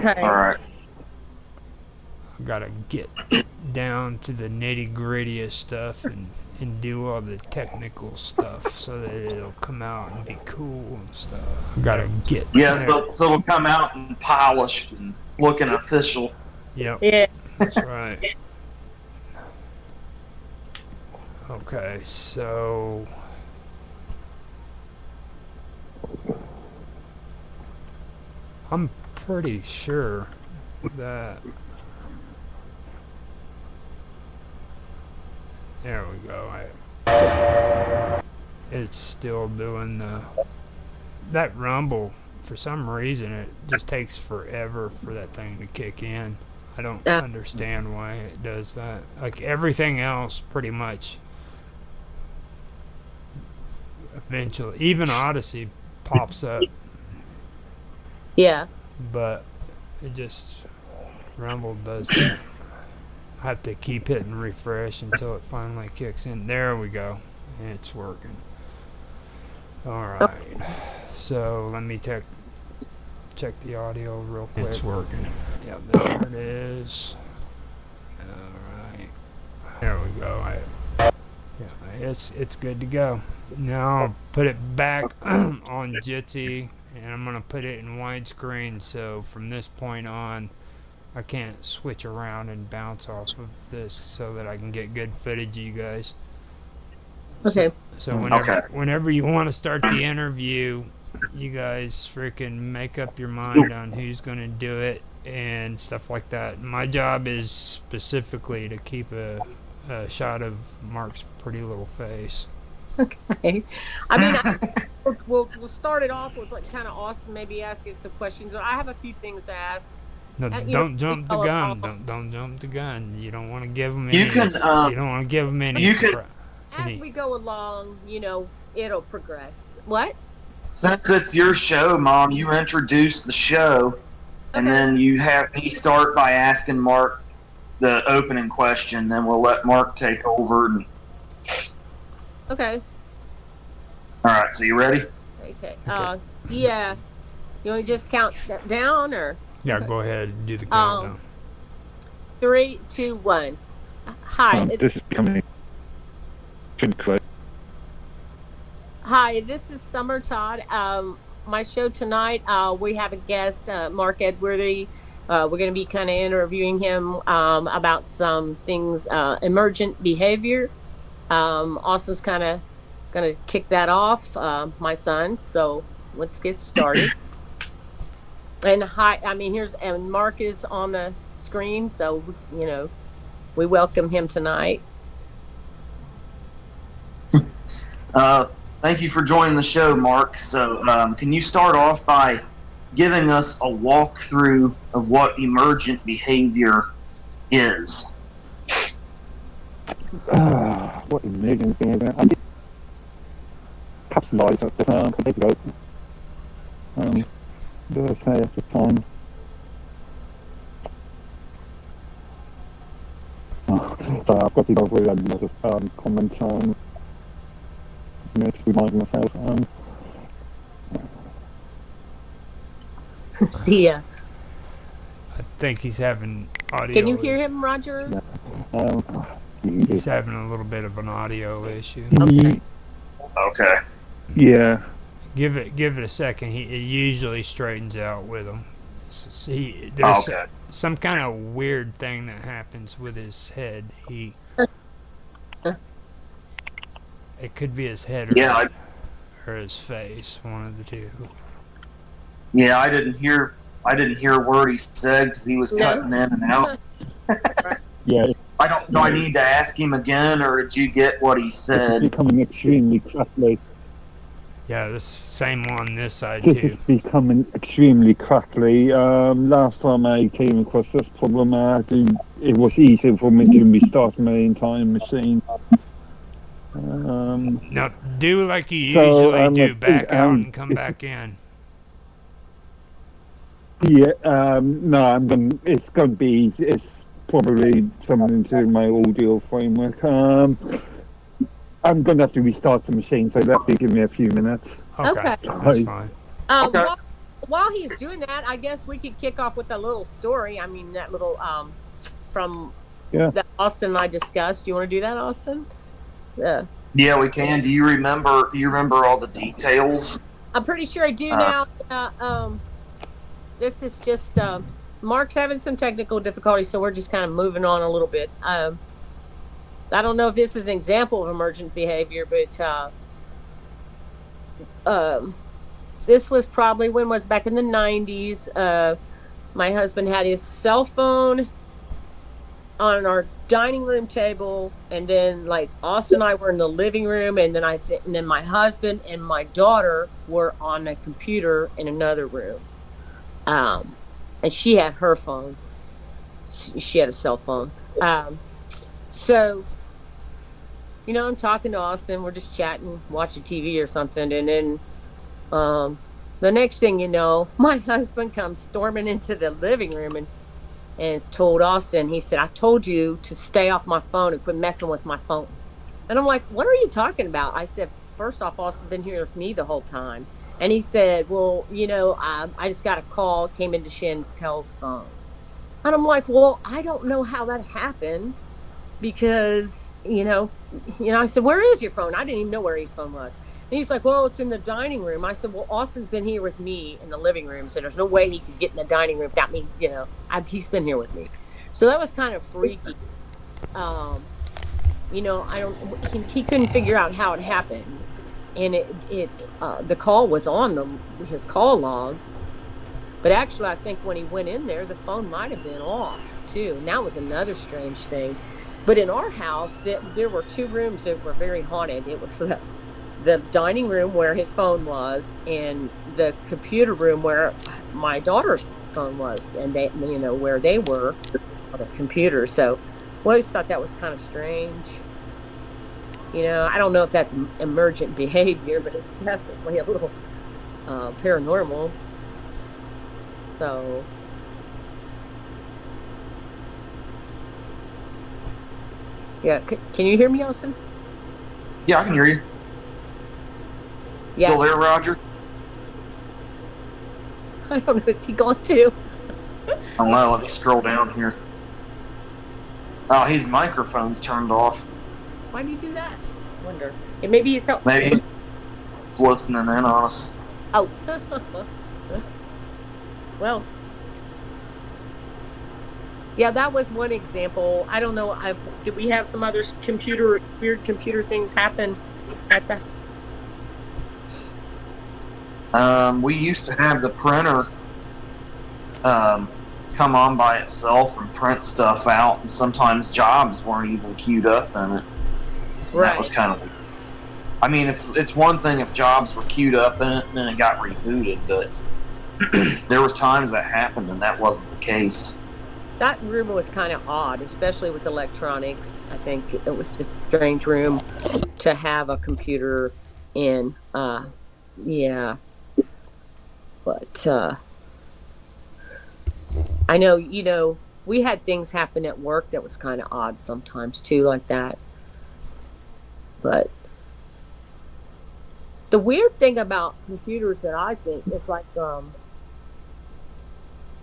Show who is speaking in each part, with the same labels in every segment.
Speaker 1: Okay.
Speaker 2: All right.
Speaker 3: I gotta get down to the nitty-gritty of stuff and do all the technical stuff so that it'll come out and be cool and stuff. I gotta get
Speaker 2: Yeah,
Speaker 3: there.
Speaker 2: so it'll come out and polished and looking official.
Speaker 3: Yep,
Speaker 1: Yeah.
Speaker 3: that's right. Okay, so I'm pretty sure that there we go. It's still doing that rumble. For some reason, it just takes forever for that thing to kick in. I don't understand why it does that. Like everything else, pretty much. Eventually, even Odyssey pops up,
Speaker 1: Yeah.
Speaker 3: but it just Rumble does that. I have to keep hitting refresh until it finally kicks in. There we go. It's working. Alright. So let me check the audio real quick. It's working. Yep, there it is. Alright. There we go. Yeah, it's good to go. Now I'll put it back on Jitsi, and I'm gonna put it in widescreen. So from this point on, I can't switch around and bounce off of this, so that I can get good footage of you guys.
Speaker 1: Okay.
Speaker 3: So whenever you want to start the interview, you guys freaking make up your mind on who's gonna do it and stuff like that. My job is specifically to keep a shot of Mark's pretty little face.
Speaker 1: Okay. I mean, we'll start it off with like kind of Austin maybe asking some questions. I have a few things to ask.
Speaker 3: No, don't jump the gun. Don't jump the gun. You don't want to give them any.
Speaker 2: You can.
Speaker 3: You don't want to give them any.
Speaker 2: You can.
Speaker 1: As we go along, it'll progress. What?
Speaker 2: Since it's your show, Mom, you introduce the show, and then you have me start by asking Mark the opening question. Then we'll let Mark take over.
Speaker 1: Okay.
Speaker 2: All right. So you ready?
Speaker 1: Okay. Yeah. You want to just count down or?
Speaker 3: Yeah, go ahead and do the countdown.
Speaker 1: 3, 2, 1. Hi.
Speaker 4: This is becoming.
Speaker 1: Hi, this is Summer Todd. My show tonight, we have a guest, Mark Edworthy. We're going to be kind of interviewing him about some things, emergent behavior. Austin's kind of going to kick that off, my son. So let's get started. And and Mark is on the screen, so we welcome him tonight.
Speaker 2: Thank you for joining the show, Mark. So, can you start off by giving us a walkthrough of what emergent behavior is?
Speaker 4: What emergent behavior? I did capsulize it a couple days ago. What did I say at the time? So I've got to go through and just comment on. To remind myself.
Speaker 1: See ya.
Speaker 3: I think he's having audio.
Speaker 1: Can you hear him, Roger?
Speaker 3: He's having a little bit of an audio issue.
Speaker 2: Okay.
Speaker 4: Yeah.
Speaker 3: Give it a second. It usually straightens out with him. See, there's some kind of weird thing that happens with his head. It could be his head or his face, one of the two.
Speaker 2: Yeah, I didn't hear a word he said because he was cutting in and out.
Speaker 4: Yeah.
Speaker 2: Do I need to ask him again, or did you get what he said?
Speaker 4: It's becoming extremely crackly.
Speaker 3: Yeah, the same on this side
Speaker 4: This
Speaker 3: too.
Speaker 4: is becoming extremely crackly. Last time I came across this problem, it was easy for me to restart my entire machine.
Speaker 3: Now, do like you usually do. Back out and come back in.
Speaker 4: Yeah, no, it's going to be easy. It's probably something to my audio framework. I'm going to have to restart the machine, so that'll give me a few minutes.
Speaker 3: Okay. That's fine.
Speaker 2: Okay.
Speaker 1: while he's doing that, I guess we could kick off with a little story. I mean, that little from
Speaker 4: Yeah.
Speaker 1: that Austin and I discussed. Do you want to do that, Austin? Yeah.
Speaker 2: Yeah, we can. Do you remember? You remember all the details?
Speaker 1: I'm pretty sure I do now. This is just Mark's having some technical difficulties, so we're just kind of moving on a little bit. I don't know if this is an example of emergent behavior, but this was probably when was back in the 90s. My husband had his cell phone on our dining room table, and then like Austin and I were in the living room, and then my husband and my daughter were on a computer in another room. And she had her phone. She had a cell phone. So, I'm talking to Austin. We're just chatting, watching TV or something, and then the next thing you know, my husband comes storming into the living room and told Austin, he said, "I told you to stay off my phone and quit messing with my phone." And I'm like, "What are you talking about?" I said, "First off, Austin's been here with me the whole time." And he said, "Well, I just got a call, came into Chantel's phone." And I'm like, "Well, I don't know how that happened because, I said, "Where is your phone?" I didn't even know where his phone was. And he's like, "Well, it's in the dining room." I said, "Well, Austin's been here with me in the living room, so there's no way he could get in the dining room without me, he's been here with me." So that was kind of freaky. I don't, he couldn't figure out how it happened. And the call was on his call log. But actually, I think when he went in there, the phone might have been off too. And that was another strange thing. But in our house, there were two rooms that were very haunted. It was the dining room where his phone was, and the computer room where my daughter's phone was, and they, where they were on the computer. So I always thought that was kind of strange. I don't know if that's emergent behavior, but it's definitely a little paranormal. So, yeah, can you hear me, Austin?
Speaker 2: Yeah, I can hear you.
Speaker 1: Yeah.
Speaker 2: Still there, Roger?
Speaker 1: I don't know. Is he gone too?
Speaker 2: I don't know. Let me scroll down here. Oh, his microphone's turned off.
Speaker 1: Why do you do that? I wonder. And maybe he's
Speaker 2: Maybe he's listening in on us.
Speaker 1: Oh. Well. Yeah, that was one example. I don't know. Did we have some other weird computer things happen at that?
Speaker 2: We used to have the printer come on by itself and print stuff out, and sometimes jobs weren't even queued up in it.
Speaker 1: Right.
Speaker 2: That was kind of. I mean, if it's one thing if jobs were queued up in it and then it got rebooted, but there was times that happened and that wasn't the case.
Speaker 1: That room was kind of odd, especially with electronics. I think it was just a strange room to have a computer in. Yeah. But I know, we had things happen at work that was kind of odd sometimes too, like that. But the weird thing about computers that I think is like,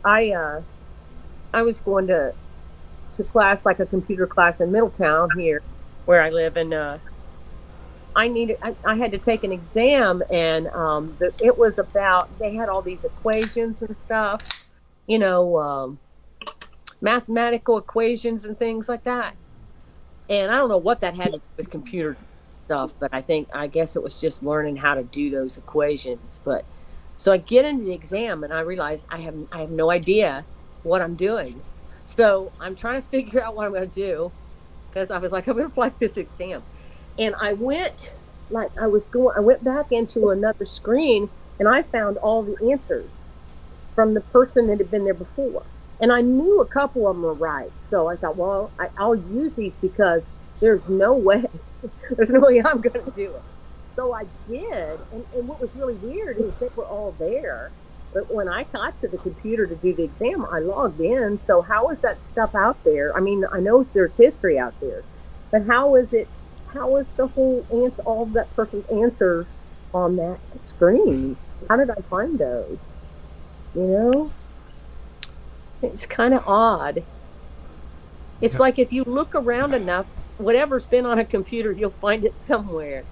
Speaker 1: I was going to class, like a computer class in Middletown here where I live, and I had to take an exam, and it was about, they had all these equations and stuff, mathematical equations and things like that. And I don't know what that had to do with computer stuff, but I guess it was just learning how to do those equations. But so I get into the exam and I realize I have no idea what I'm doing. So I'm trying to figure out what I'm going to do, because I was like, I'm going to flunk this exam. And I went back into another screen, and I found all the answers from the person that had been there before. And I knew a couple of them were right. So I thought, well, I'll use these, because there's no way I'm going to do it. So I did. And what was really weird is they were all there. But when I got to the computer to do the exam, I logged in. So how is that stuff out there? I mean, I know there's history out there, but how is the whole all of that person's answers on that screen? How did I find those? You know, it's kind of odd. It's
Speaker 3: Yep.
Speaker 1: like if you look around enough, whatever's been on a computer, you'll find it somewhere.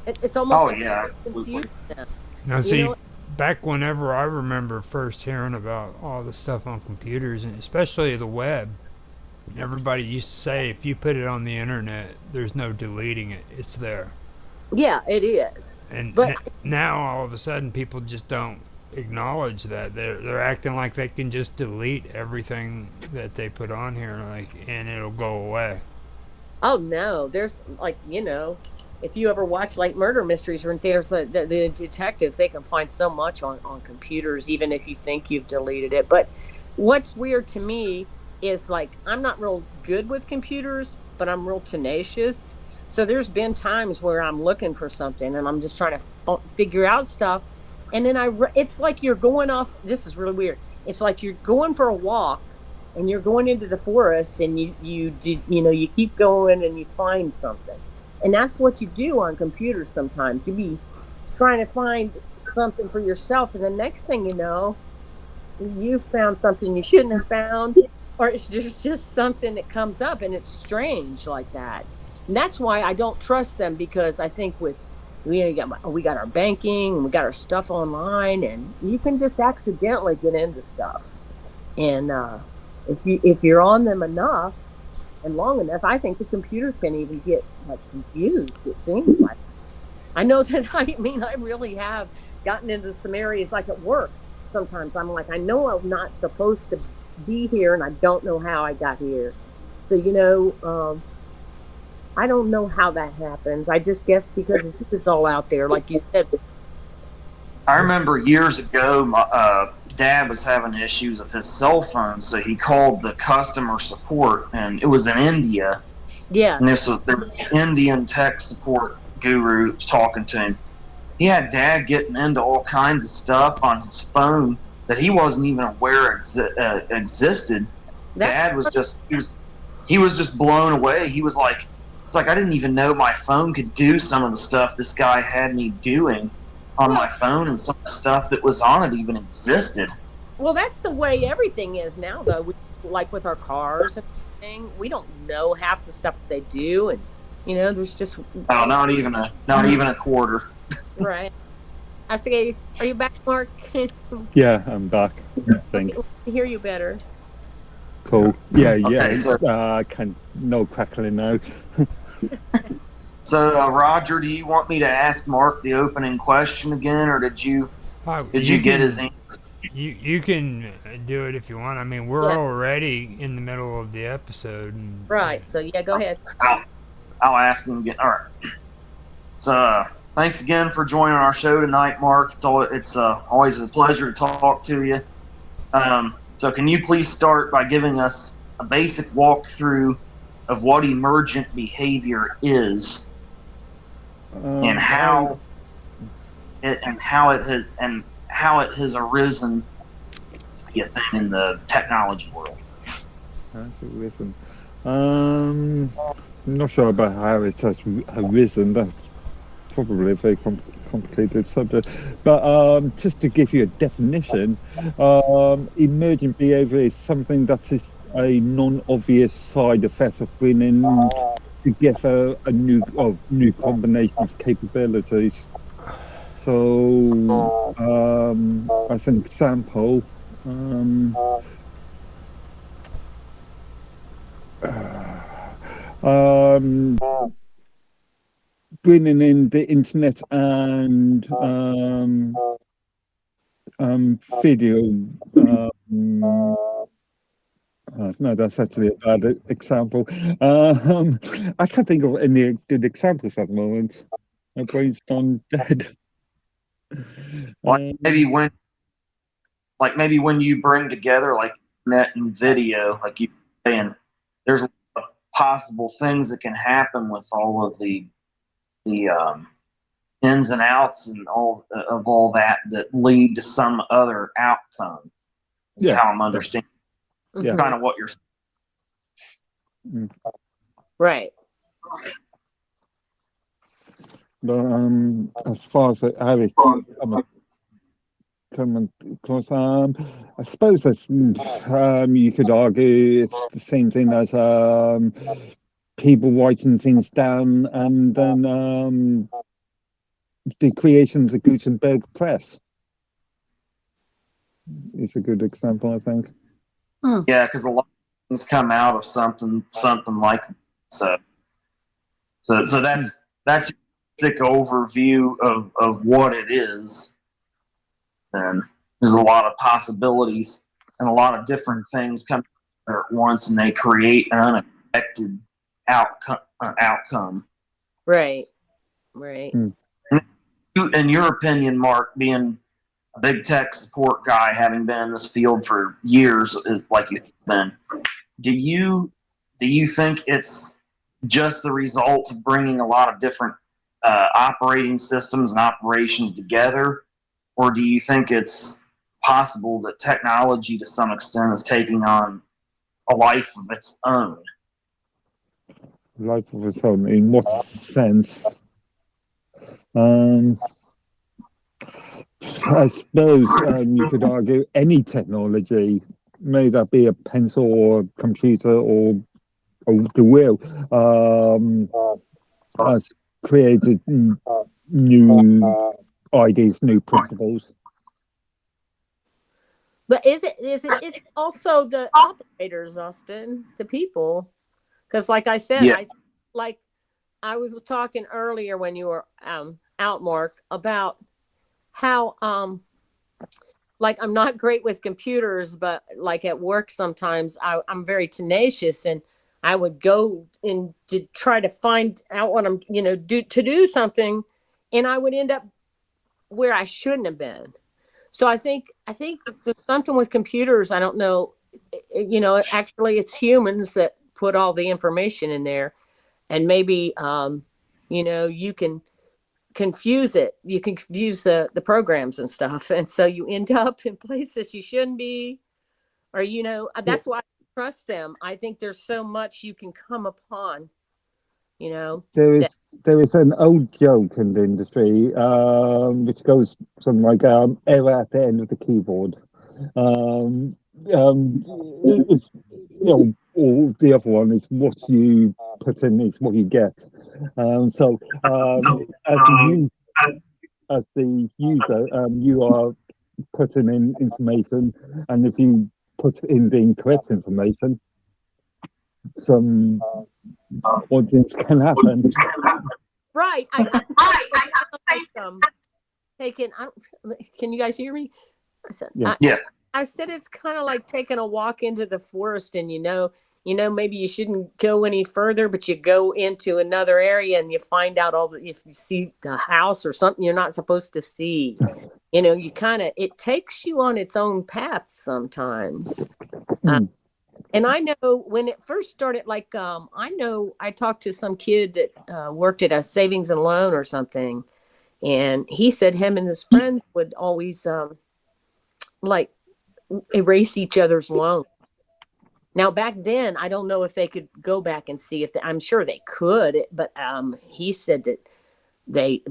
Speaker 1: It's almost
Speaker 2: Oh
Speaker 1: like
Speaker 2: yeah,
Speaker 1: confused
Speaker 2: absolutely.
Speaker 1: them.
Speaker 3: Now,
Speaker 1: You
Speaker 3: see,
Speaker 1: know,
Speaker 3: back whenever I remember first hearing about all the stuff on computers, and especially the web, everybody used to say if you put it on the internet, there's no deleting it. It's there.
Speaker 1: yeah, it is.
Speaker 3: And
Speaker 1: But
Speaker 3: now all of a sudden people just don't acknowledge that. They're acting like they can just delete everything that they put on here, like, and it'll go away.
Speaker 1: oh no, there's like, if you ever watch like murder mysteries or in theaters, the detectives, they can find so much on computers, even if you think you've deleted it. But what's weird to me is like I'm not real good with computers, but I'm real tenacious. So there's been times where I'm looking for something and I'm just trying to figure out stuff, and then it's like you're going off. This is really weird. It's like you're going for a walk and you're going into the forest and you keep going and you find something, and that's what you do on computers. Sometimes you be trying to find something for yourself, and the next thing you know, you found something you shouldn't have found, or it's just something that comes up and it's strange like that. And that's why I don't trust them, because I think with we got our banking and we got our stuff online, and you can just accidentally get into stuff. And if you're on them enough and long enough, I think the computers can even get like confused. It seems like I know that I really have gotten into some areas like at work. Sometimes I'm like, I know I'm not supposed to be here, and I don't know how I got here. So I don't know how that happens. I just guess because it's all out there, like you said.
Speaker 2: I remember years ago, my dad was having issues with his cell phone, so he called the customer support, and it was in India.
Speaker 1: Yeah,
Speaker 2: And this was the Indian tech support guru talking to him. He had dad getting into all kinds of stuff on his phone that he wasn't even aware existed.
Speaker 1: that's
Speaker 2: Dad was just he was just blown away. He was like, it's like I didn't even know my phone could do some of the stuff this guy had me doing on my
Speaker 1: well,
Speaker 2: phone, and some of the stuff that was on it even existed.
Speaker 1: Well, that's the way everything is now, though. Like with our cars and everything, we don't know half the stuff that they do, and there's just
Speaker 2: Oh, not even a quarter.
Speaker 1: right. I say, are you back, Mark?
Speaker 4: Yeah, I'm back.
Speaker 1: Okay,
Speaker 4: Thanks.
Speaker 1: we can hear you better.
Speaker 4: Cool. Yeah,
Speaker 2: Okay,
Speaker 4: yeah.
Speaker 2: so
Speaker 4: I can no crackling now.
Speaker 2: Roger, do you want me to ask Mark the opening question again, or did you did
Speaker 3: You
Speaker 2: you get his
Speaker 3: can
Speaker 2: answer?
Speaker 3: you can do it if you want. I mean, we're
Speaker 1: Yeah,
Speaker 3: already in the middle of the episode, and
Speaker 1: right. So yeah, go ahead.
Speaker 2: I'll, I'll ask him again. All right. So thanks again for joining our show tonight, Mark. It's always a pleasure to talk to you. So can you please start by giving us a basic walkthrough of what emergent behavior is, and
Speaker 4: I,
Speaker 2: how it has arisen to be a thing in the technology world.
Speaker 4: How's it risen? I'm not sure about how it has arisen. That's probably a very complicated subject. But just to give you a definition, emergent behavior is something that is a non-obvious side effect of bringing together a new combination of capabilities. So, as an example, um, bringing in the internet and video. No, that's actually a bad example. I can't think of any good examples at the moment. My brain's gone dead.
Speaker 2: Like
Speaker 4: Um,
Speaker 2: maybe when you bring together like net and video, like you saying, there's possible things that can happen with all of the ins and outs and all of all that lead to some other outcome. Is
Speaker 4: yeah,
Speaker 2: how I'm understanding
Speaker 4: yeah.
Speaker 1: Hmm.
Speaker 2: kind of what you're saying.
Speaker 4: Mm.
Speaker 1: Right.
Speaker 4: But as far as how it come across. I suppose that's you could argue it's the same thing as people writing things down and then the creation of the Gutenberg press is a good example, I think.
Speaker 2: Yeah, because a lot of things come out of something like that. So that's your basic overview of what it is. And there's a lot of possibilities and a lot of different things come together at once, and they create an unexpected outcome.
Speaker 1: Right.
Speaker 2: In your opinion, Mark, being a big tech support guy, having been in this field for years, like you've been, do you think it's just the result of bringing a lot of different operating systems and operations together, or do you think it's possible that technology to some extent is taking on a life of its own?
Speaker 4: Life of its own, in what sense? I suppose you could argue any technology, may that be a pencil or a computer or the wheel, has created new ideas, new principles.
Speaker 1: But it's also the operators, Austin, the people, because like I said,
Speaker 2: Yeah.
Speaker 1: I was talking earlier when you were out, Mark, about how like I'm not great with computers, but like at work sometimes I'm very tenacious, and I would go and to try to find out what I'm do something, and I would end up where I shouldn't have been. So I think there's something with computers. I don't know, actually it's humans that put all the information in there, and maybe you can confuse it. You can confuse the programs and stuff, and so you end up in places you shouldn't be, or that's why I trust them. I think there's so much you can come upon.
Speaker 4: There is an old joke in the industry which goes something like error at the end of the keyboard. It's, or the other one is what you put in is what you get. So as the user, you are putting in information, and if you put in the incorrect information, some odd things can happen.
Speaker 1: Right. Can you guys hear me? I said,
Speaker 4: yeah.
Speaker 1: I said it's kind of like taking a walk into the forest, and maybe you shouldn't go any further, but you go into another area and you find out if you see the house or something you're not supposed to see. It takes you on its own path sometimes. And I know when it first started, I talked to some kid that worked at a savings and loan or something, and he said him and his friends would always erase each other's loan. Now back then, I don't know if they could go back and see I'm sure they could, but he said that they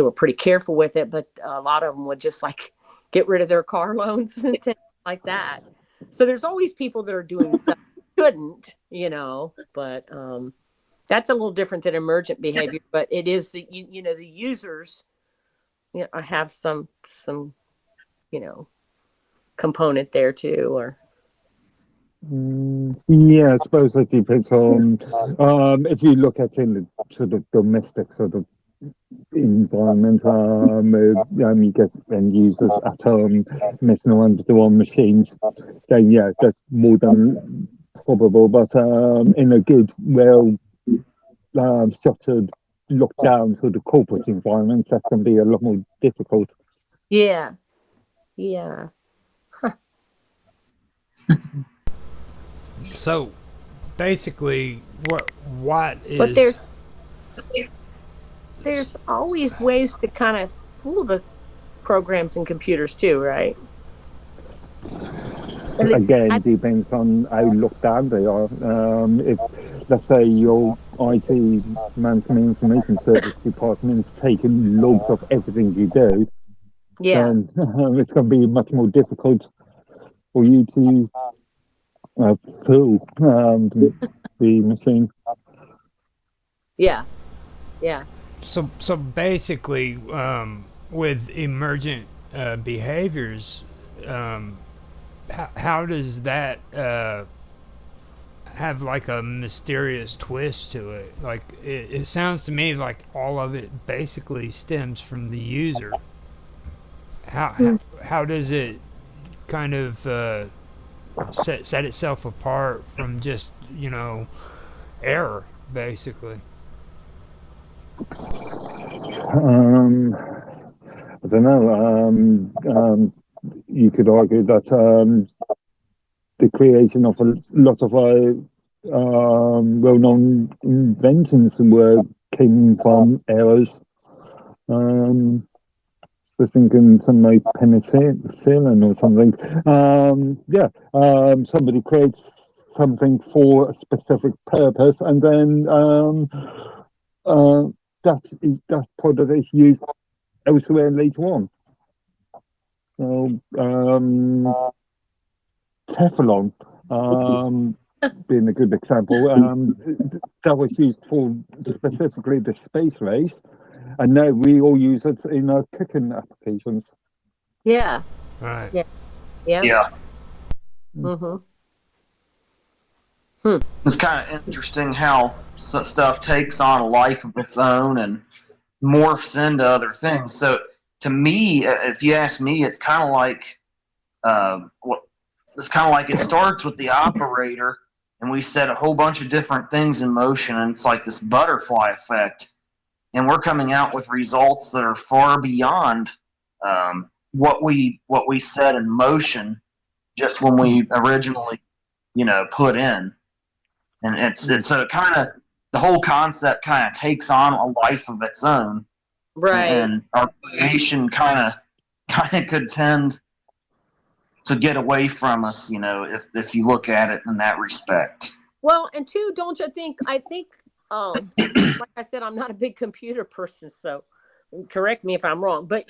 Speaker 1: were pretty careful with it, but a lot of them would just get rid of their car loans and things like that. So there's always people that are doing stuff couldn't, but that's a little different than emergent behavior. But it is the users, have some component there too, or.
Speaker 4: Yeah, I suppose it depends on if you look at in the sort of domestic sort of environment, you get end users at home messing around with their own machines, then yeah, that's more than probable. But in a good, structured, locked down sort of corporate environment, that's going to be a lot more difficult.
Speaker 1: Yeah. Huh.
Speaker 3: So basically, what is?
Speaker 1: But there's always ways to kind of fool the programs and computers too, right?
Speaker 4: Again, depends on how locked down they are. If, let's say, your IT management information service department is taking logs of everything you do,
Speaker 1: Yeah.
Speaker 4: then it's going to be much more difficult for you to fill the machine.
Speaker 1: Yeah. Yeah.
Speaker 3: So basically, with emergent behaviors, how does that have like a mysterious twist to it? Like it sounds to me like all of it basically stems from the user. How does it kind of set itself apart from just error basically?
Speaker 4: I don't know. You could argue that the creation of a lot of well-known inventions came from errors. So thinking something like penicillin or something. Somebody creates something for a specific purpose, and then that product is used elsewhere later on. So Teflon, being a good example, that was used for specifically the space race, and now we all use it in our cooking applications.
Speaker 1: Yeah.
Speaker 3: Right.
Speaker 1: Yeah. Yeah.
Speaker 2: Yeah.
Speaker 1: Mm-hmm.
Speaker 2: It's kind of interesting how stuff takes on a life of its own and morphs into other things. So to me, if you ask me, it's kind of like it starts with the operator, and we set a whole bunch of different things in motion, and it's like this butterfly effect, and we're coming out with results that are far beyond what we set in motion just when we originally put in. And it's so kind of the whole concept kind of takes on a life of its own,
Speaker 1: Right.
Speaker 2: and our creation kind of could tend to get away from us, if you look at it in that respect.
Speaker 1: Well, and two, don't you think? I think, like I said, I'm not a big computer person, so correct me if I'm wrong. But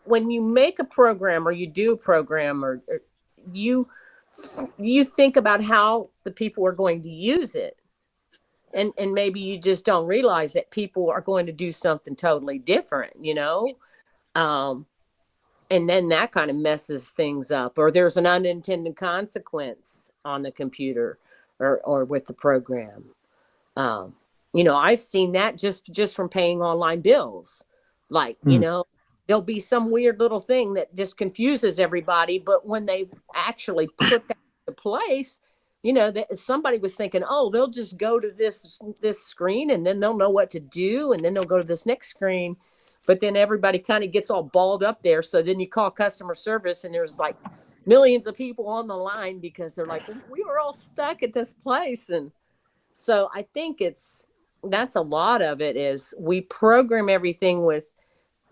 Speaker 1: when you make a program or you do a program, or you think about how the people are going to use it, and maybe you just don't realize that people are going to do something totally different, and then that kind of messes things up, or there's an unintended consequence on the computer or with the program. I've seen that just from paying online bills. Like, there'll be some weird little thing that just confuses everybody, but when they actually put that into place, that somebody was thinking, oh, they'll just go to this screen and then they'll know what to do, and then they'll go to this next screen. But then everybody kind of gets all balled up there. So then you call customer service, and there's like millions of people on the line because they're like, we were all stuck at this place. And so I think that's a lot of it is we program everything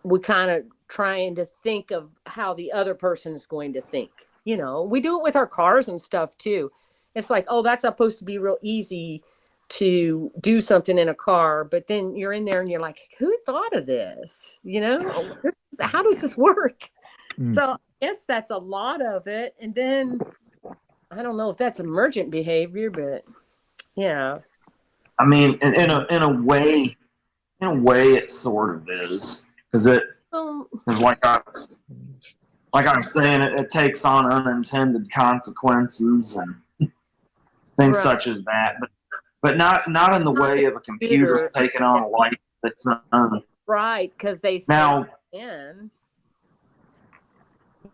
Speaker 1: we kind of trying to think of how the other person is going to think. We do it with our cars and stuff too. It's like, oh, that's supposed to be real easy to do something in a car, but then you're in there and you're like, who thought of this? How does this work? So I guess that's a lot of it. And then I don't know if that's emergent behavior, but yeah.
Speaker 2: I mean, in a way, it sort of is, because it is like I was saying, it takes on unintended consequences and things such as that, but not in the way of a computer taking on a life of its own.
Speaker 1: Right, because they say
Speaker 2: Now,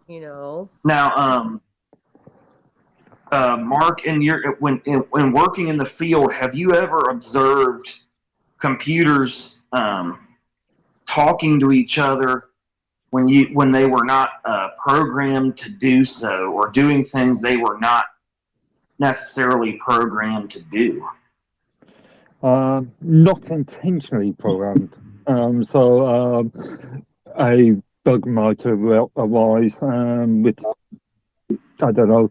Speaker 2: Now, Mark, when working in the field, have you ever observed computers talking to each other when they were not programmed to do so, or doing things they were not necessarily programmed to do?
Speaker 4: Not intentionally programmed. So a bug might arise, which, I don't know,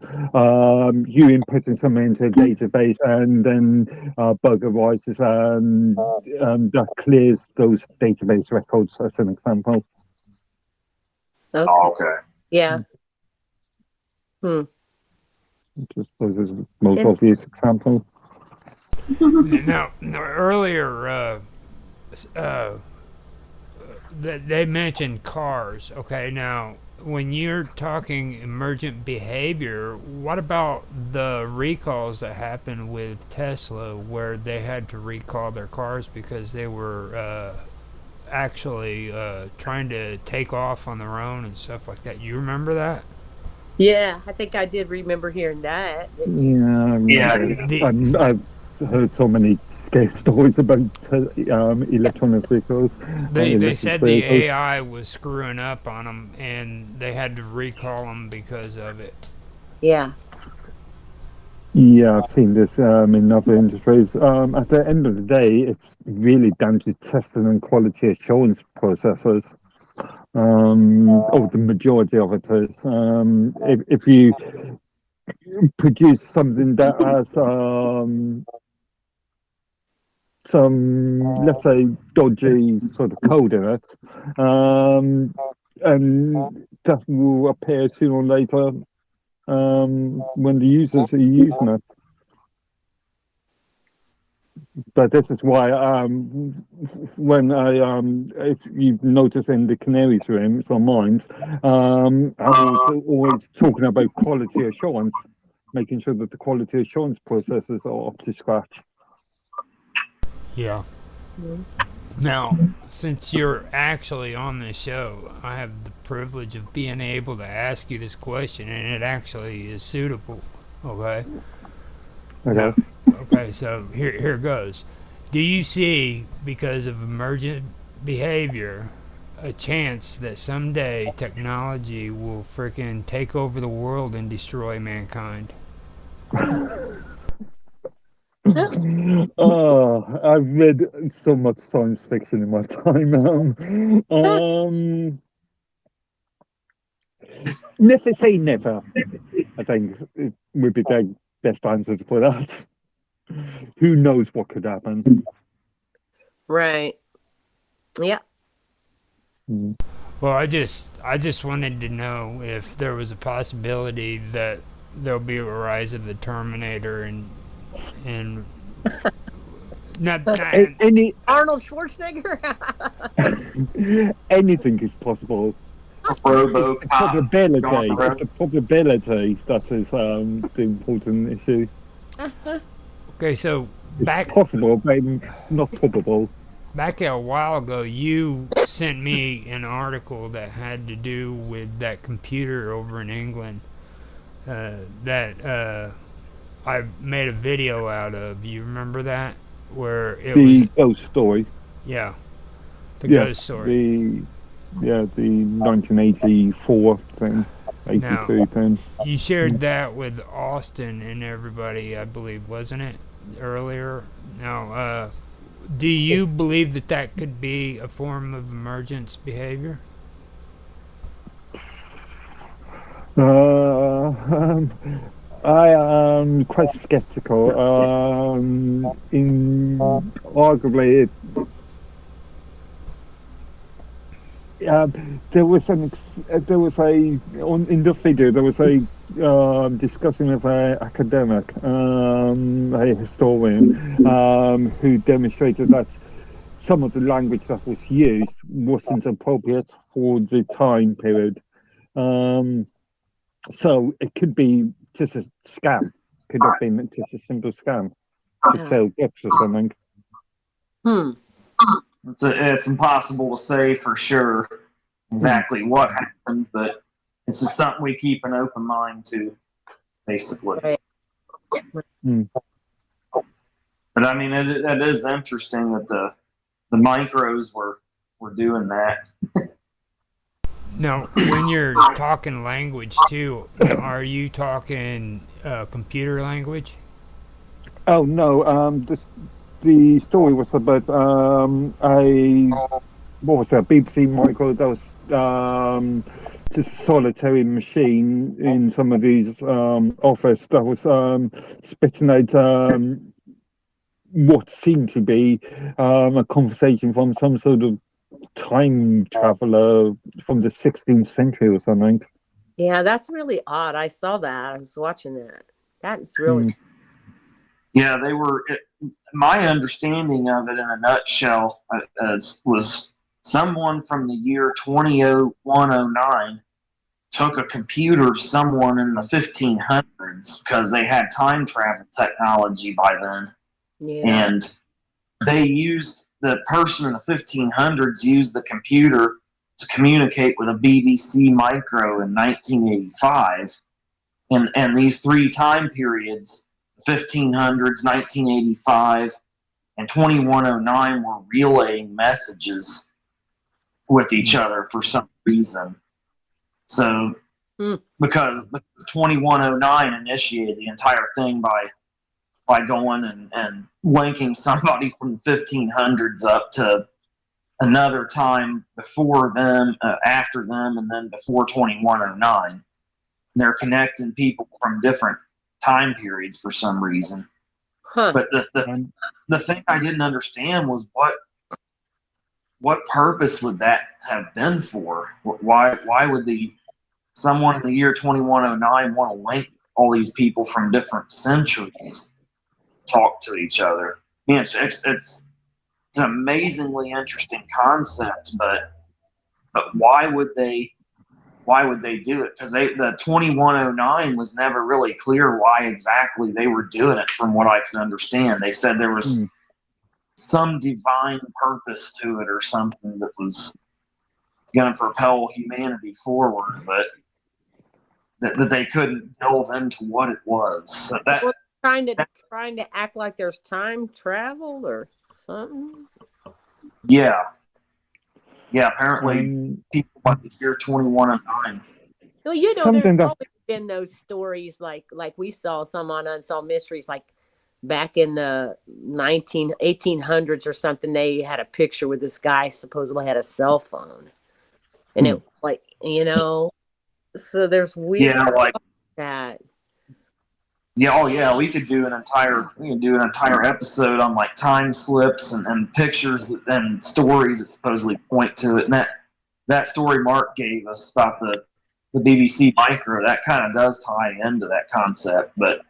Speaker 4: you inputting something into a database, and then a bug arises, and that clears those database records, as an example.
Speaker 1: Okay.
Speaker 2: Oh, okay.
Speaker 1: Yeah. Hmm.
Speaker 4: Just as the most
Speaker 1: And-
Speaker 4: obvious example.
Speaker 3: Now, earlier, they mentioned cars. Okay, now when you're talking emergent behavior, what about the recalls that happened with Tesla, where they had to recall their cars because they were actually trying to take off on their own and stuff like that? You remember that?
Speaker 1: yeah, I think I did remember hearing that. Didn't you?
Speaker 4: Yeah,
Speaker 2: Yeah.
Speaker 4: I've heard so many scare stories about electronic vehicles.
Speaker 3: They
Speaker 4: Electric
Speaker 3: said the
Speaker 4: vehicles.
Speaker 3: AI was screwing up on them, and they had to recall them because of it.
Speaker 1: Yeah.
Speaker 4: Yeah, I've seen this in other industries. At the end of the day, it's really down to testing and quality assurance processes. Or the majority of it is. If you produce something that has some, let's say, dodgy sort of code in it, and that will appear sooner or later when the users are using it. But this is why when if you've noticed in the Canaries room, it's on mine, I was always talking about quality assurance, making sure that the quality assurance processes are up to scratch.
Speaker 3: Yeah. Now, since you're actually on this show, I have the privilege of being able to ask you this question, and it actually is suitable. Okay.
Speaker 4: Okay.
Speaker 3: Now, okay, so here goes. Do you see, because of emergent behavior, a chance that someday technology will freaking take over the world and destroy mankind?
Speaker 4: Oh, I've read so much science fiction in my time. Never say never. I think it would be the best answer for that. Who knows what could happen?
Speaker 1: Right. Yeah.
Speaker 3: Well, I just wanted to know if there was a possibility that there'll be a rise of the Terminator and not
Speaker 4: Any
Speaker 1: Arnold Schwarzenegger.
Speaker 4: anything is possible.
Speaker 2: RoboCop.
Speaker 4: It's the probability that is the important issue.
Speaker 3: okay. So
Speaker 4: It's possible, but not probable.
Speaker 3: back a while ago, you sent me an article that had to do with that computer over in England that I made a video out of. You remember that? Where it
Speaker 4: The
Speaker 3: was,
Speaker 4: ghost story.
Speaker 3: yeah, the
Speaker 4: Yes,
Speaker 3: ghost story.
Speaker 4: the 1984 thing, 82 thing.
Speaker 3: You shared that with Austin and everybody, I believe, wasn't it, earlier? Now, do you believe that that could be a form of emergence behavior?
Speaker 4: I am quite skeptical. In arguably, there was in the video there was a discussing with an academic, a historian, who demonstrated that some of the language that was used wasn't appropriate for the time period. So it could be just a scam. Could have been just a simple scam to sell books or something.
Speaker 1: Hmm.
Speaker 2: It's impossible to say for sure exactly what happened, but it's just something we keep an open mind to, basically.
Speaker 1: Right.
Speaker 2: But I mean, it is interesting that the micros were doing that.
Speaker 3: Now, when you're talking language too, are you talking computer language?
Speaker 4: Oh no, the story was about what was that, BBC micro that was just a solitary machine in some of these office that was spitting out what seemed to be a conversation from some sort of time traveler from the 16th century or something.
Speaker 1: Yeah, that's really odd. I saw that. I was watching that. That is really.
Speaker 2: Yeah, they were. My understanding of it in a nutshell was someone from the year 200109 took a computer of someone in the 1500s because they had time travel technology by then.
Speaker 1: Yeah.
Speaker 2: And the person in the 1500s used the computer to communicate with a BBC micro in 1985. And these three time periods, 1500s, 1985, and 2109, were relaying messages with each other for some reason. So, because 2109 initiated the entire thing by going and linking somebody from the 1500s up to another time before them, after them, and then before 2109. And they're connecting people from different time periods for some reason.
Speaker 1: Huh.
Speaker 2: But the thing I didn't understand was what purpose would that have been for? Why would someone in the year 2109 want to link all these people from different centuries talk to each other? Yeah, it's an amazingly interesting concept, but why would they do it? Because the 2109 was never really clear why exactly they were doing it. From what I can understand, they said there was some divine purpose to it or something that was going to propel humanity forward, but that they couldn't delve into what it was. So that
Speaker 1: trying to act like there's time travel or something.
Speaker 2: Yeah. Apparently, people by the year 2109.
Speaker 1: Well, there's always been those stories like we saw some on Unsolved Mysteries, like back in the 1800s or something. They had a picture with this guy supposedly had a cell phone, and it like so there's weird that.
Speaker 2: Yeah, we could do an entire episode on like time slips and pictures and stories that supposedly point to it. And that story Mark gave us about the BBC micro, that kind of does tie into that concept. But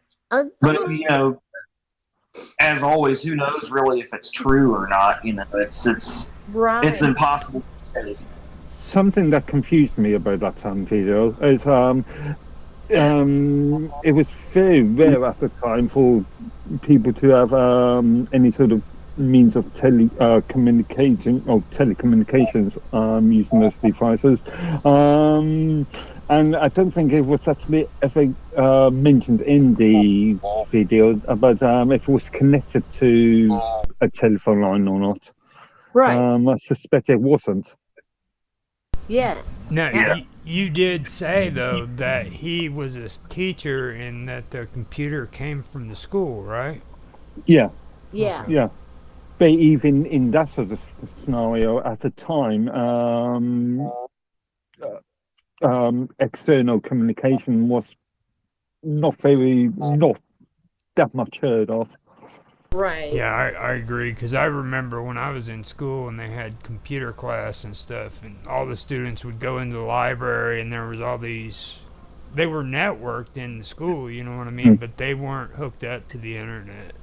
Speaker 2: as always, who knows really if it's true or not? It's
Speaker 1: right.
Speaker 2: It's impossible to say.
Speaker 4: Something that confused me about that video is it was very rare at the time for people to have any sort of means of communication or telecommunications using those devices. And I don't think it was actually ever mentioned in the video about if it was connected to a telephone line or not.
Speaker 1: Right.
Speaker 4: I suspect it wasn't.
Speaker 1: Yeah.
Speaker 3: No, you did say, though, that he was a teacher and that the computer came from the school, right?
Speaker 4: Yeah.
Speaker 1: Yeah.
Speaker 4: Yeah. But even in that sort of scenario, at the time, external communication was not that much heard of.
Speaker 1: Right.
Speaker 3: Yeah, I agree, because I remember when I was in school and they had computer class and stuff, and all the students would go into the library and there was all these, they were networked in the school, you know what I mean, but they weren't hooked up to the internet.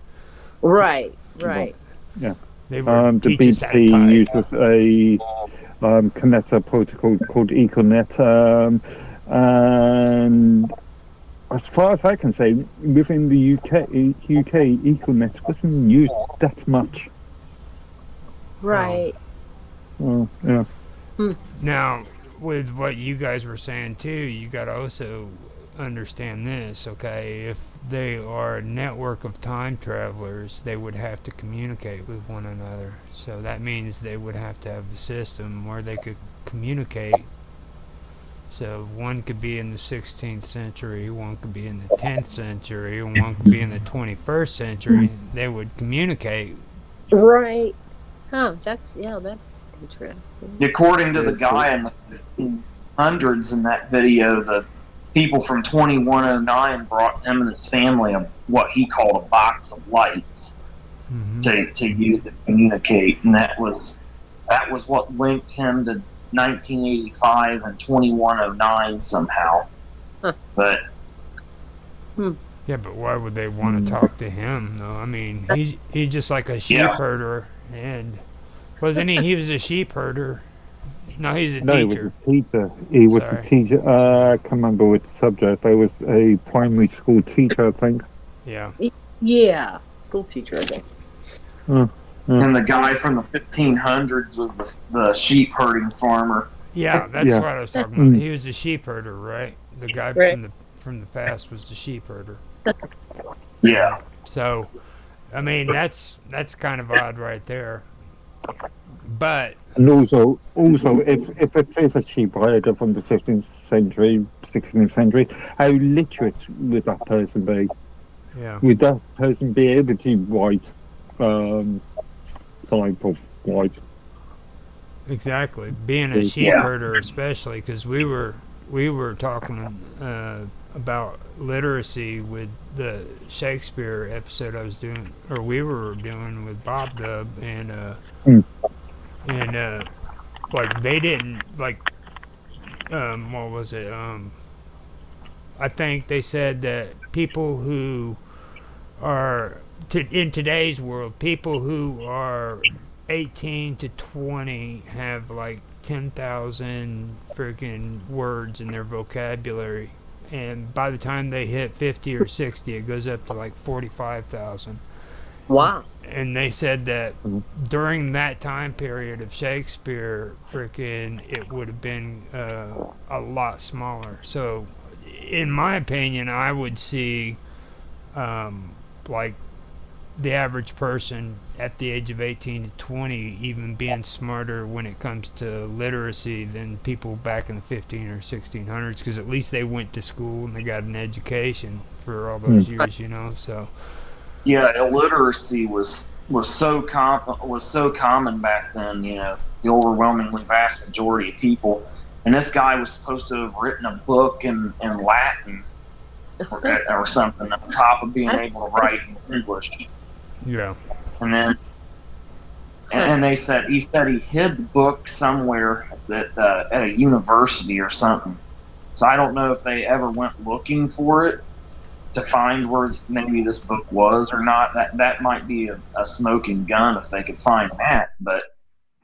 Speaker 1: Right.
Speaker 4: Yeah.
Speaker 3: They were
Speaker 4: the BBC uses a connector protocol called Econet, and as far as I can say, within the UK, Econet wasn't used that much.
Speaker 1: Right.
Speaker 4: So, yeah.
Speaker 3: Now, with what you guys were saying too, you got to also understand this, okay? If they are a network of time travelers, they would have to communicate with one another. So that means they would have to have a system where they could communicate. So one could be in the 16th century, one could be in the 10th century, and one could be in the 21st century. They would communicate.
Speaker 1: Right. Huh. That's interesting.
Speaker 2: According to the guy in the 1500s in that video, the people from 2109 brought him and his family what he called a box of lights to use to communicate, and that was that was what linked him to 1985 and 2109 somehow.
Speaker 1: Huh.
Speaker 2: But
Speaker 3: Yeah, but why would they want to talk to him though? I mean, he's just like a sheep
Speaker 2: Yeah.
Speaker 3: herder, and wasn't he? He was a sheep herder. No, he's a
Speaker 4: No, he was
Speaker 3: teacher.
Speaker 4: a teacher. He was
Speaker 3: Sorry.
Speaker 4: a teacher. I can't remember which subject. But he was a primary school teacher, I think.
Speaker 3: Yeah.
Speaker 1: Yeah, school teacher, I think.
Speaker 2: and the guy from the 1500s was the sheep herding farmer.
Speaker 3: Yeah, that's
Speaker 4: Yeah.
Speaker 3: what I was talking about. He was the sheep herder, right? The guy
Speaker 1: Right.
Speaker 3: from the past was the sheep herder.
Speaker 2: Yeah.
Speaker 3: So, I mean, that's kind of odd right there. But
Speaker 4: And also, if it is a sheep herder from the 15th century, 16th century, how literate would that person be?
Speaker 3: yeah,
Speaker 4: Would that person be able to write, type or write?
Speaker 3: exactly. Being a sheep
Speaker 2: Yeah.
Speaker 3: herder, especially because we were talking about literacy with the Shakespeare episode I was doing, or we were doing with Bob Dub, and like they didn't like what was it? I think they said that people who are in today's world, people who are 18 to 20 have like 10,000 freaking words in their vocabulary, and by the time they hit 50 or 60, it goes up to like 45,000.
Speaker 1: Wow.
Speaker 3: And they said that during that time period of Shakespeare, freaking, it would have been a lot smaller. So, in my opinion, I would see like the average person at the age of 18 to 20 even being smarter when it comes to literacy than people back in the 15 or 1600s, because at least they went to school and they got an education for all those years, you know. So
Speaker 2: Yeah, illiteracy was so common back then. You know, the overwhelmingly vast majority of people. And this guy was supposed to have written a book in Latin or something on top of being able to write in English.
Speaker 3: yeah,
Speaker 2: And then, and he said he hid the book somewhere at a university or something. So I don't know if they ever went looking for it to find where maybe this book was or not. That might be a smoking gun if they could find that. But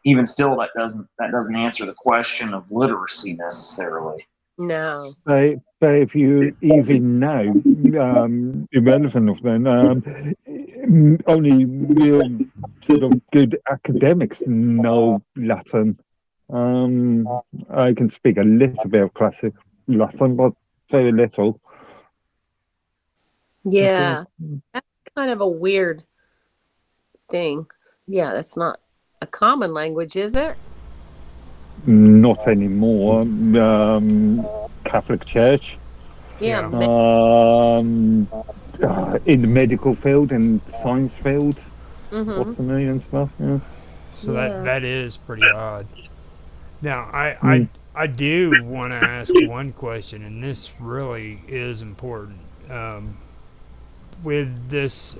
Speaker 2: even still, that doesn't answer the question of literacy necessarily.
Speaker 1: No.
Speaker 4: But if you even know, irrelevant of then, only real sort of good academics know Latin. I can speak a little bit of classic Latin, but very little.
Speaker 1: Yeah. That's kind of a weird thing. Yeah, that's not a common language, is it?
Speaker 4: Not anymore. Catholic Church.
Speaker 1: Yeah.
Speaker 3: Yeah.
Speaker 4: In the medical field and science field,
Speaker 1: Mm-hmm.
Speaker 4: botany and stuff. Yeah.
Speaker 3: so
Speaker 1: Yeah.
Speaker 3: that is pretty odd. Now, I do want to ask one question, and this really is important. With this,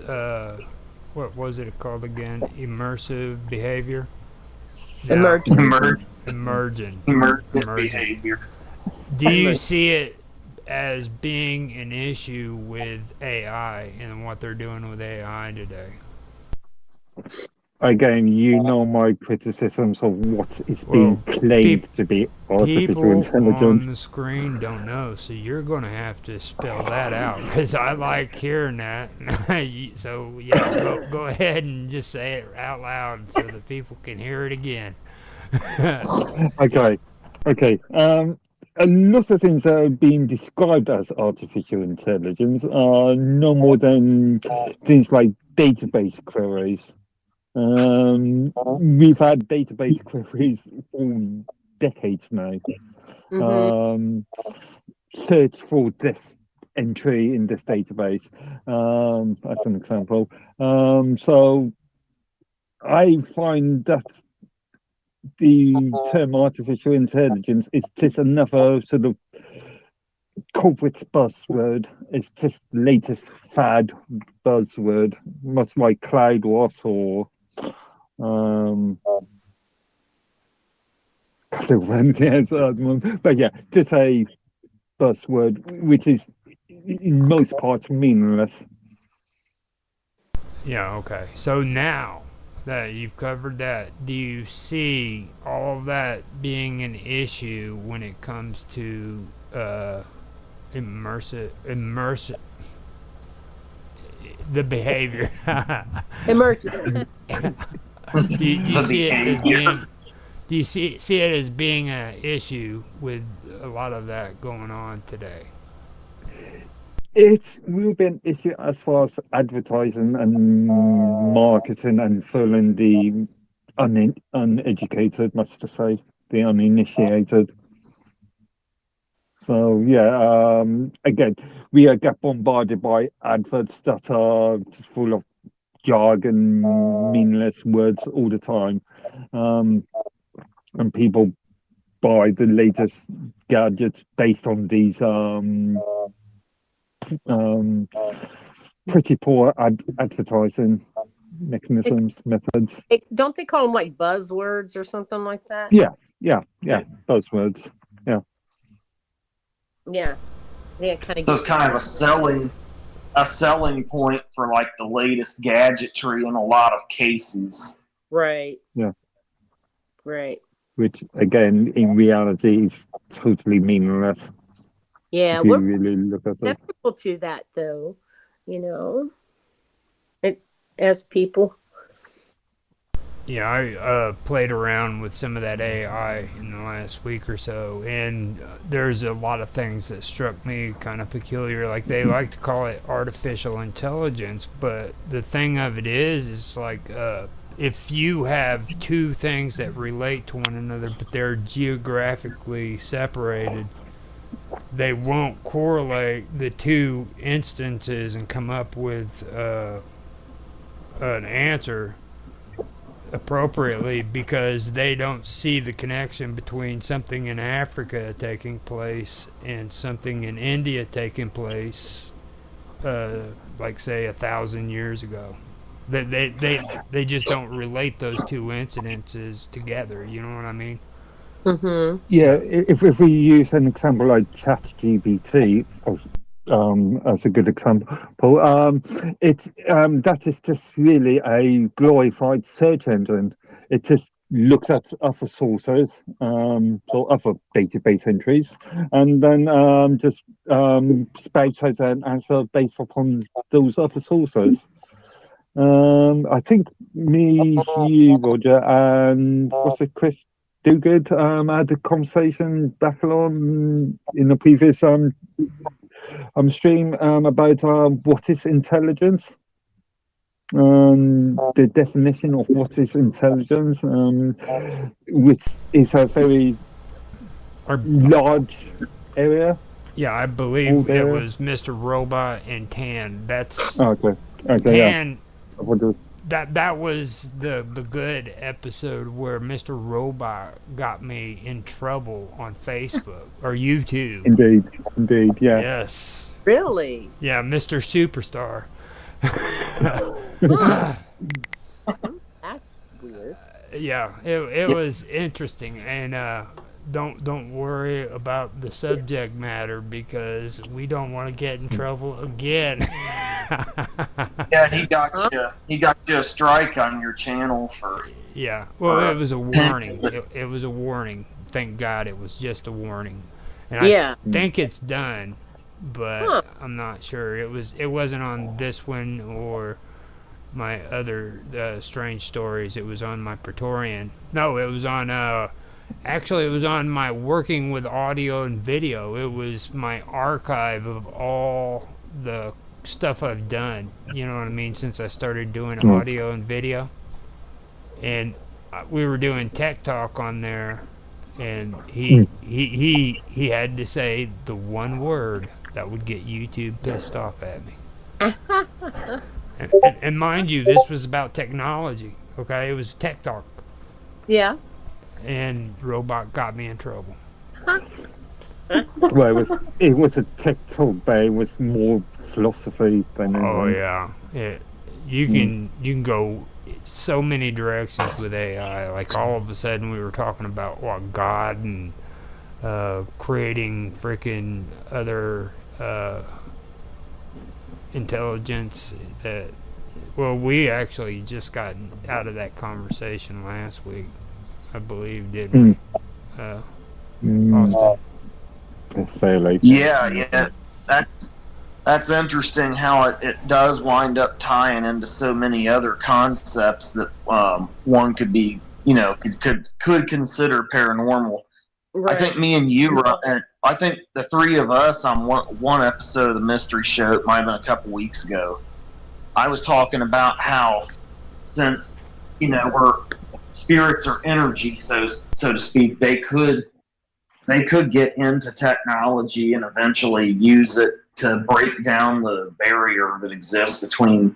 Speaker 3: what was it called again? Immersive behavior? Now,
Speaker 1: Emergent.
Speaker 3: emergent
Speaker 2: behavior.
Speaker 3: Do you see it as being an issue with AI and what they're doing with AI today?
Speaker 4: Again, you know my criticisms of what is being
Speaker 3: Well,
Speaker 4: claimed to be artificial
Speaker 3: People on
Speaker 4: intelligence.
Speaker 3: the screen don't know, so you're going to have to spell that out, because I like hearing that. So, yeah, go ahead and just say it out loud so that people can hear it again.
Speaker 4: Okay. A lot of things that are being described as artificial intelligence are no more than things like database queries. We've had database queries for decades now.
Speaker 1: Mm-hmm.
Speaker 4: Search for this entry in this database, as an example. So I find that the term artificial intelligence is just another sort of corporate buzzword. It's just latest fad buzzword, much like cloud was or couple of ones, yes, but yeah, just a buzzword which is in most parts meaningless.
Speaker 3: Yeah, okay. So now that you've covered that, do you see all of that being an issue when it comes to immersive the behavior?
Speaker 1: Emerging.
Speaker 3: Do you
Speaker 2: The
Speaker 3: see it as
Speaker 2: behavior.
Speaker 3: being do you see it as being an issue with a lot of that going on today?
Speaker 4: It will be an issue as far as advertising and marketing and fooling the uneducated, much to say, the uninitiated. So yeah, again, we get bombarded by adverts that are just full of jargon, meaningless words all the time, um, and people buy the latest gadgets based on these um, pretty poor advertising methods.
Speaker 1: Don't they call them like buzzwords or something like that?
Speaker 4: Yeah, buzzwords. Yeah.
Speaker 1: Yeah. Yeah, it kind of
Speaker 2: So it's
Speaker 1: gets
Speaker 2: kind of a selling point for like the latest gadgetry in a lot of cases.
Speaker 1: right.
Speaker 4: Yeah.
Speaker 1: Right.
Speaker 4: Which again, in reality, is totally meaningless
Speaker 1: Yeah,
Speaker 4: if you
Speaker 1: we're
Speaker 4: really look at it.
Speaker 1: susceptible to that, though. You know, it, as people.
Speaker 3: Yeah, I played around with some of that AI in the last week or so, and there's a lot of things that struck me kind of peculiar. Like they like to call it artificial intelligence, but the thing of it is like if you have two things that relate to one another, but they're geographically separated, they won't correlate the two instances and come up with an answer appropriately because they don't see the connection between something in Africa taking place and something in India taking place, like say 1,000 years ago. They just don't relate those two incidences together. You know what I mean?
Speaker 1: Mm-hmm.
Speaker 4: Yeah,
Speaker 3: So
Speaker 4: if we use an example like ChatGPT as a good example, that is just really a glorified search engine. It just looks at other sources, so other database entries, and then just spouts out an answer based upon those other sources. I think me, you, Roger, and what's it, Chris Do Good had a conversation back on in the previous stream about what is intelligence, the definition of what is intelligence, which is a very
Speaker 3: our
Speaker 4: large area.
Speaker 3: yeah, I believe it was Mr. Robot and Tan. That's
Speaker 4: Okay, yeah.
Speaker 3: Tan. That was the good episode where Mr. Robot got me in trouble on Facebook or YouTube.
Speaker 4: Indeed, yeah.
Speaker 3: Yes.
Speaker 1: Really?
Speaker 3: Yeah, Mr. Superstar.
Speaker 1: Huh. That's weird.
Speaker 3: Yeah, it was interesting, and don't worry about the subject matter because we don't want to get in trouble again.
Speaker 2: Yeah, he got you a strike on your channel for.
Speaker 3: Yeah, well, it was a warning. It was a warning. Thank God it was just a warning. And
Speaker 1: Yeah.
Speaker 3: I think it's done, but
Speaker 1: Huh.
Speaker 3: I'm not sure. It wasn't on this one or my other strange stories. It was on my Praetorian. No, it was on actually it was on my working with audio and video. It was my archive of all the stuff I've done. You know what I mean? Since I started doing audio and video, and we were doing tech talk on there, and he had to say the one word that would get YouTube pissed off at me. And mind you, this was about technology. Okay, it was tech talk,
Speaker 1: Yeah.
Speaker 3: and Robot got me in trouble.
Speaker 4: Well, it was a tech talk, but it was more philosophy than anything.
Speaker 3: Oh yeah, you can go so many directions with AI. Like all of a sudden, we were talking about what God and creating freaking other intelligence. That well, we actually just got out of that conversation last week, I believe, didn't we? Austin?
Speaker 4: Fairly.
Speaker 2: Yeah. That's interesting how it does wind up tying into so many other concepts that one could be, could consider paranormal.
Speaker 1: Right.
Speaker 2: I think me and you, and I think the three of us on one episode of the mystery show, it might have been a couple weeks ago. I was talking about how, since we're spirits or energy, so to speak, they could get into technology and eventually use it to break down the barrier that exists between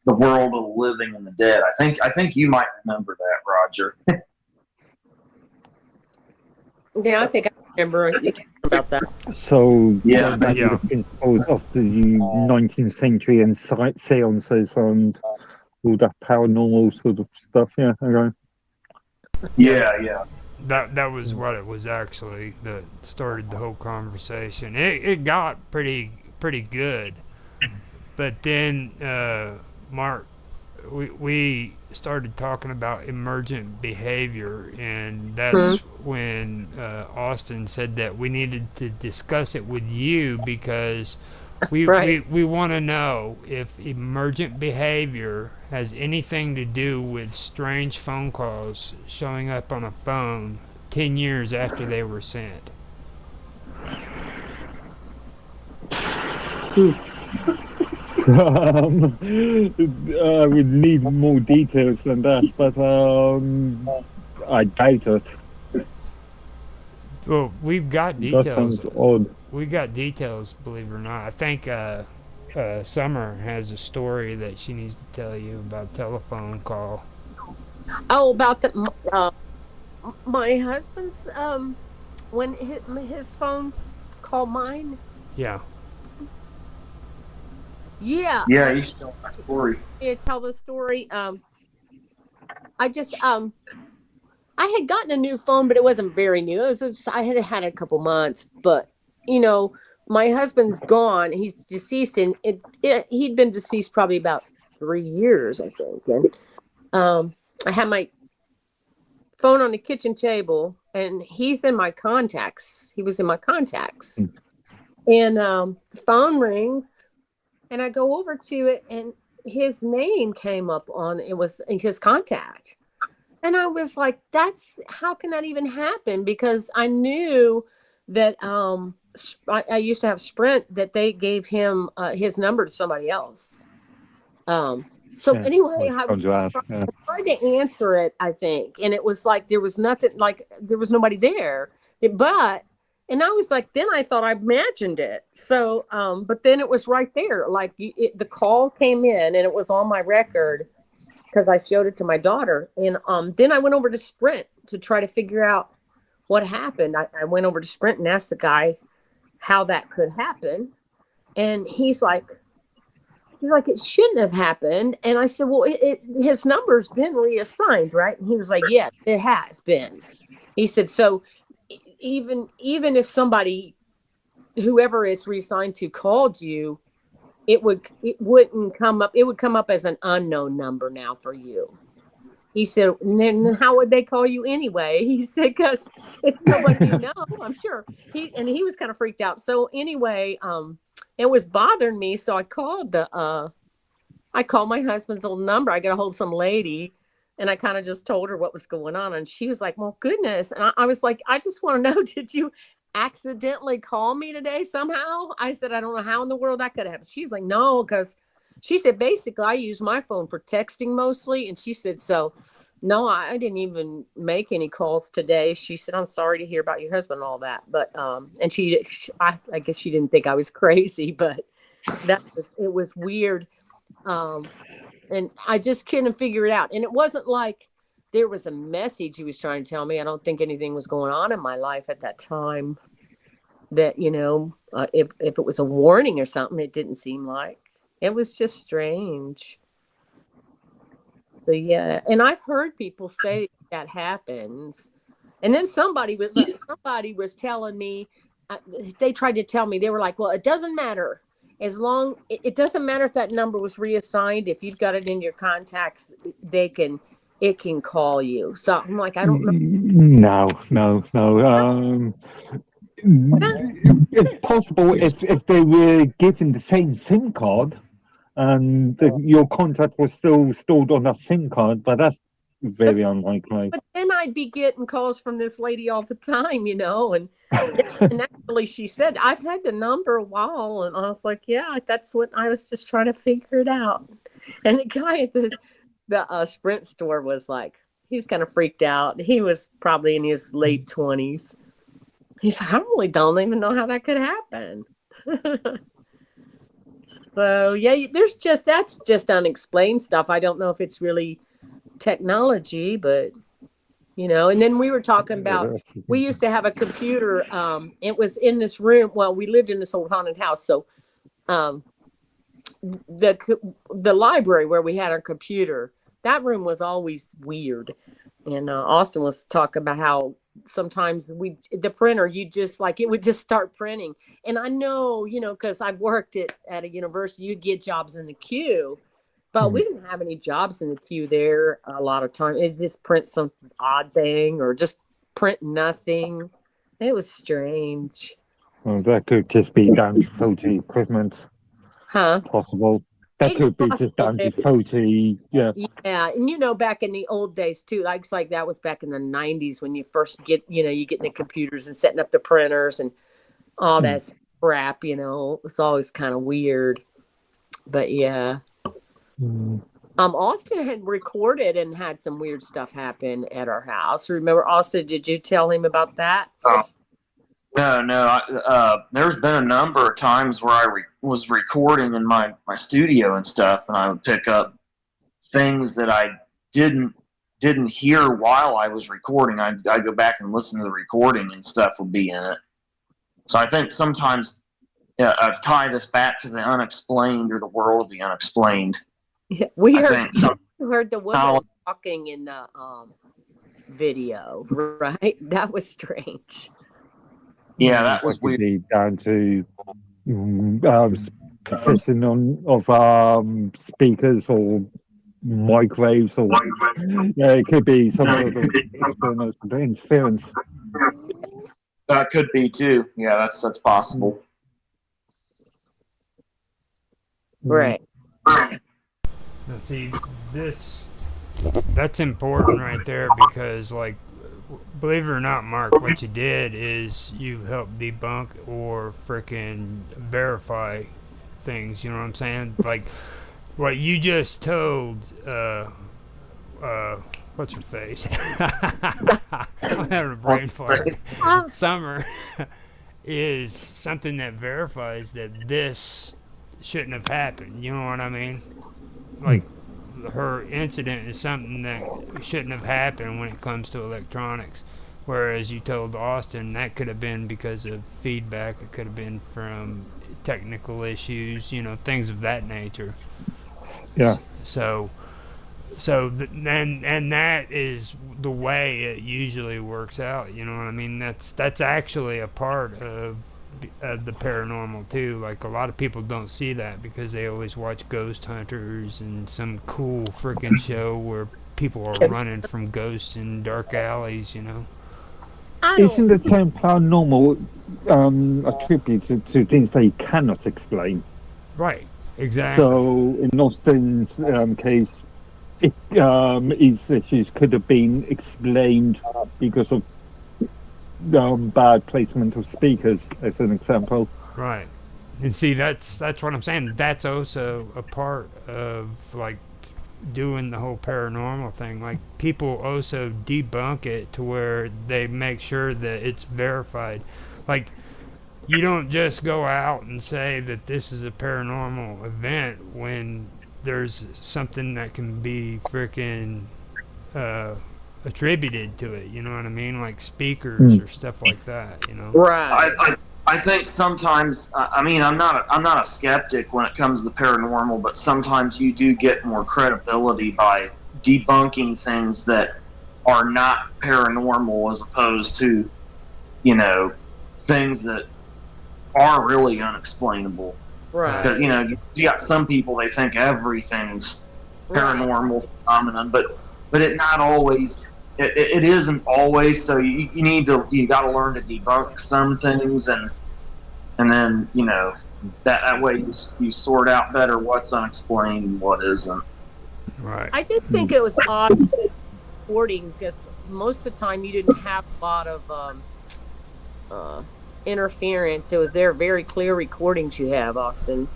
Speaker 2: the world of the living and the dead. I think you might remember that, Roger.
Speaker 1: Yeah, I think I remember you talking about that.
Speaker 4: So
Speaker 2: Yeah.
Speaker 4: that's the principles of the 19th century and seances and all that paranormal sort of stuff. Yeah. Okay.
Speaker 2: Yeah.
Speaker 3: That was what it was actually that started the whole conversation. It got pretty good, but then Mark, we started talking about emergent behavior, and that's when Austin said that we needed to discuss it with you because we want to know if emergent behavior has anything to do with strange phone calls showing up on a phone 10 years after they were sent.
Speaker 4: We need more details than that, but I doubt it.
Speaker 3: Well, we've got
Speaker 4: That
Speaker 3: details.
Speaker 4: sounds odd.
Speaker 3: We got details, believe it or not. I think Summer has a story that she needs to tell you about a telephone call.
Speaker 1: Oh, about my husband's when his phone called mine.
Speaker 3: Yeah.
Speaker 1: Yeah.
Speaker 2: Yeah, you should tell that story.
Speaker 1: Yeah, tell the story. I just I had gotten a new phone, but it wasn't very new. I had had a couple months, but my husband's gone. He's deceased, and he'd been deceased probably about 3 years, I think. And I had my phone on the kitchen table, and he's in my contacts. He was in my contacts, and the phone rings, and I go over to it, and his name came up on it was his contact. And I was like, how can that even happen? Because I knew that I used to have Sprint, that they gave him his number to somebody else. Anyway, I tried to answer it, I think. And it was like, there was nothing, like there was nobody there. And I was like, then I thought I imagined it. So, but then it was right there. Like the call came in and it was on my record, because I showed it to my daughter. And then I went over to Sprint to try to figure out what happened. I went over to Sprint and asked the guy how that could happen. And he's like, it shouldn't have happened. And I said, well, his number's been reassigned, right? And he was like, yes, it has been. He said, so even if somebody, whoever it's reassigned to, called you, it wouldn't come up. It would come up as an unknown number now for you. He said, and then how would they call you anyway? He said, because it's nobody you know, I'm sure. He was kind of freaked out. So anyway, it was bothering me. So I called my husband's old number. I got a hold of some lady, and I kind of just told her what was going on. And she was like, well, goodness. And I was like, I just want to know, did you accidentally call me today somehow? I said, I don't know how in the world that could happen. She's like, no, because she said, basically, I use my phone for texting mostly. And she said, so no, I didn't even make any calls today. She said, I'm sorry to hear about your husband and all that. But, and I guess she didn't think I was crazy, but it was weird. And I just couldn't figure it out. And it wasn't like there was a message he was trying to tell me. I don't think anything was going on in my life at that time that, if it was a warning or something, it didn't seem like. It was just strange. So yeah, and I've heard people say that happens. And then somebody was telling me, they tried to tell me, they were like, well, it doesn't matter as long it doesn't matter if that number was reassigned. If you've got it in your contacts, it can call you. So I'm like, I don't know.
Speaker 4: No. It's possible if they were given the same SIM card and your contact was still stored on that SIM card, but that's very unlikely.
Speaker 1: But then I'd be getting calls from this lady all the time, and actually she said, I've had the number a while, and I was like, yeah, that's what I was just trying to figure it out. And the guy at the Sprint store was like, he was kind of freaked out. He was probably in his late 20s. He's like, I really don't even know how that could happen. So yeah, that's just unexplained stuff. I don't know if it's really technology, but and then we were talking about, we used to have a computer. It was in this room. Well, we lived in this old haunted house, so the library where we had our computer, that room was always weird. And Austin was talking about how sometimes the printer, you just like, it would just start printing. And I know, because I've worked at a university, you get jobs in the queue, but we didn't have any jobs in the queue there a lot of time. It just print some odd thing or just print nothing. It was strange.
Speaker 4: Well, that could just be down to faulty equipment.
Speaker 1: Huh?
Speaker 4: Possible. That could be just down to faulty, yeah.
Speaker 1: Yeah, and back in the old days too, like that was back in the 90s when you first you get in the computers and setting up the printers and all that crap, it's always kind of weird. But yeah. Austin had recorded and had some weird stuff happen at our house. Remember, Austin, did you tell him about that?
Speaker 2: No. There's been a number of times where I was recording in my studio and stuff, and I would pick up things that I didn't hear while I was recording. I'd go back and listen to the recording, and stuff would be in it. So I think sometimes I've tied this back to the unexplained or the world of the unexplained.
Speaker 1: Yeah, we heard the woman talking in the video, right? That was strange.
Speaker 2: Yeah, that was weird.
Speaker 4: Be down to position of speakers or microwaves, or it could be some of the interference.
Speaker 2: That could be too. Yeah, that's possible.
Speaker 1: Right.
Speaker 3: Now see, that's important right there, because like, believe it or not, Mark, what you did is you helped debunk or frickin' verify things, you know what I'm saying? Like, what you just told, what's her face? I'm having a brain fart. Summer is something that verifies that this shouldn't have happened, you know what I mean? Like, her incident is something that shouldn't have happened when it comes to electronics. Whereas you told Austin that could have been because of feedback, it could have been from technical issues, things of that nature.
Speaker 4: Yeah.
Speaker 3: So that is the way it usually works out, you know what I mean? That's actually a part of the paranormal too. Like, a lot of people don't see that because they always watch Ghost Hunters and some cool freaking show where people are running from ghosts in dark alleys,
Speaker 4: Isn't the term paranormal attributed to things they cannot explain?
Speaker 3: Right, exactly.
Speaker 4: So in Austin's case, his issues could have been explained because of bad placement of speakers, as an example.
Speaker 3: Right. And see, that's what I'm saying. That's also a part of, like, doing the whole paranormal thing. Like, people also debunk it to where they make sure that it's verified. Like, you don't just go out and say that this is a paranormal event when there's something that can be freaking attributed to it, you know what I mean? Like speakers or stuff like that,
Speaker 1: Right.
Speaker 2: I think sometimes, I'm not a skeptic when it comes to the paranormal, but sometimes you do get more credibility by debunking things that are not paranormal as opposed to, you know, things that are really unexplainable.
Speaker 1: Right.
Speaker 2: Because, you know, you got some people, they think everything's paranormal phenomenon, but it not always, it isn't always. So you got to learn to debunk some things, and then, you know, that way you sort out better what's unexplained and what isn't.
Speaker 3: Right.
Speaker 1: I did think it was odd recordings because most of the time you didn't have a lot of interference. It was their very clear recordings you have, Austin,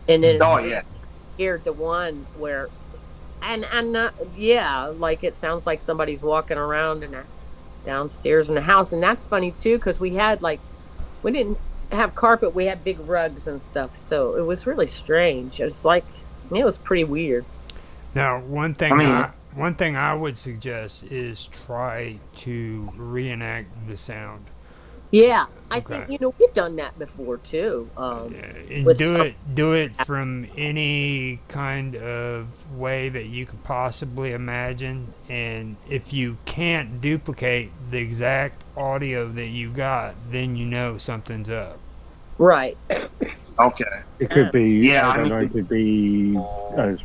Speaker 1: and then
Speaker 2: Oh
Speaker 1: it's just
Speaker 2: yeah,
Speaker 1: scared the one where, and not, yeah, like it sounds like somebody's walking around in a downstairs in the house, and that's funny too because we didn't have carpet, we had big rugs and stuff, so it was really strange. It was pretty weird.
Speaker 3: Now,
Speaker 2: I
Speaker 3: one thing I would suggest is try to reenact the sound.
Speaker 1: Yeah, I
Speaker 3: Okay.
Speaker 1: think we've done that before too.
Speaker 3: And
Speaker 1: With
Speaker 3: do it from any kind of way that you could possibly imagine. And if you can't duplicate the exact audio that you got, then you know something's up.
Speaker 1: right.
Speaker 2: okay.
Speaker 4: It could be,
Speaker 2: Yeah,
Speaker 4: I don't know, it could be, I was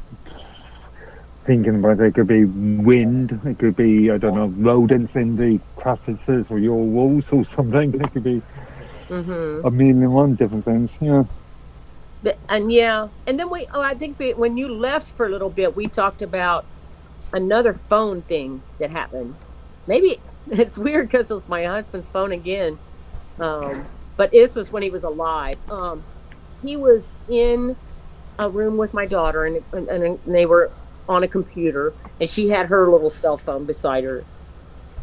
Speaker 4: thinking about it could be wind, it could be, I don't know, rodents in the crevices or your walls or something. It could be
Speaker 1: Mm-hmm.
Speaker 4: a million and one different things, yeah.
Speaker 1: And then I think when you left for a little bit, we talked about another phone thing that happened. Maybe it's weird because it was my husband's phone again. But this was when he was alive. He was in a room with my daughter, and they were on a computer, and she had her little cell phone beside her.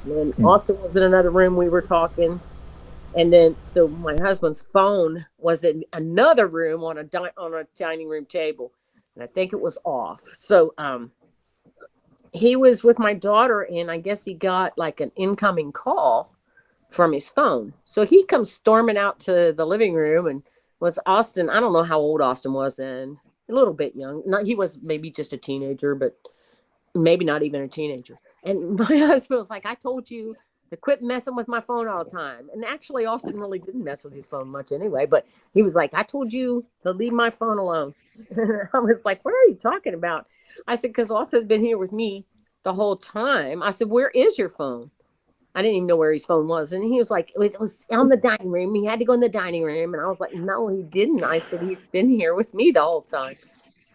Speaker 1: And then Austin was in another room. We were talking, and then so my husband's phone was in another room on a dining room table, and I think it was off. So he was with my daughter, and I guess he got like an incoming call from his phone. So he comes storming out to the living room, and was Austin. I don't know how old Austin was then. A little bit young. Not, he was maybe just a teenager, but maybe not even a teenager. And my husband was like, I told you to quit messing with my phone all the time. And actually, Austin really didn't mess with his phone much anyway, but he was like, I told you to leave my phone alone. I was like, what are you talking about? I said, because Austin's been here with me the whole time. I said, where is your phone? I didn't even know where his phone was. And he was like, it was on the dining room. He had to go in the dining room. And I was like, no, he didn't. I said, he's been here with me the whole time.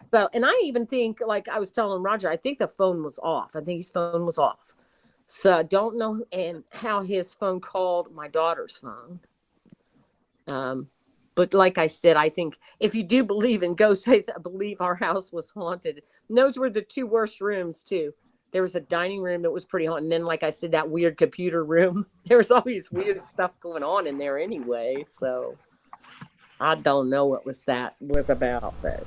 Speaker 1: So, and I even think, like I was telling Roger, I think the phone was off. I think his phone was off. So I don't know and how his phone called my daughter's phone. But like I said, I think if you do believe in ghosts, I believe our house was haunted. And those were the two worst rooms too. There was a dining room that was pretty haunted. And then, like I said, that weird computer room. There was always weird stuff going on in there anyway. So I don't know what that was about, but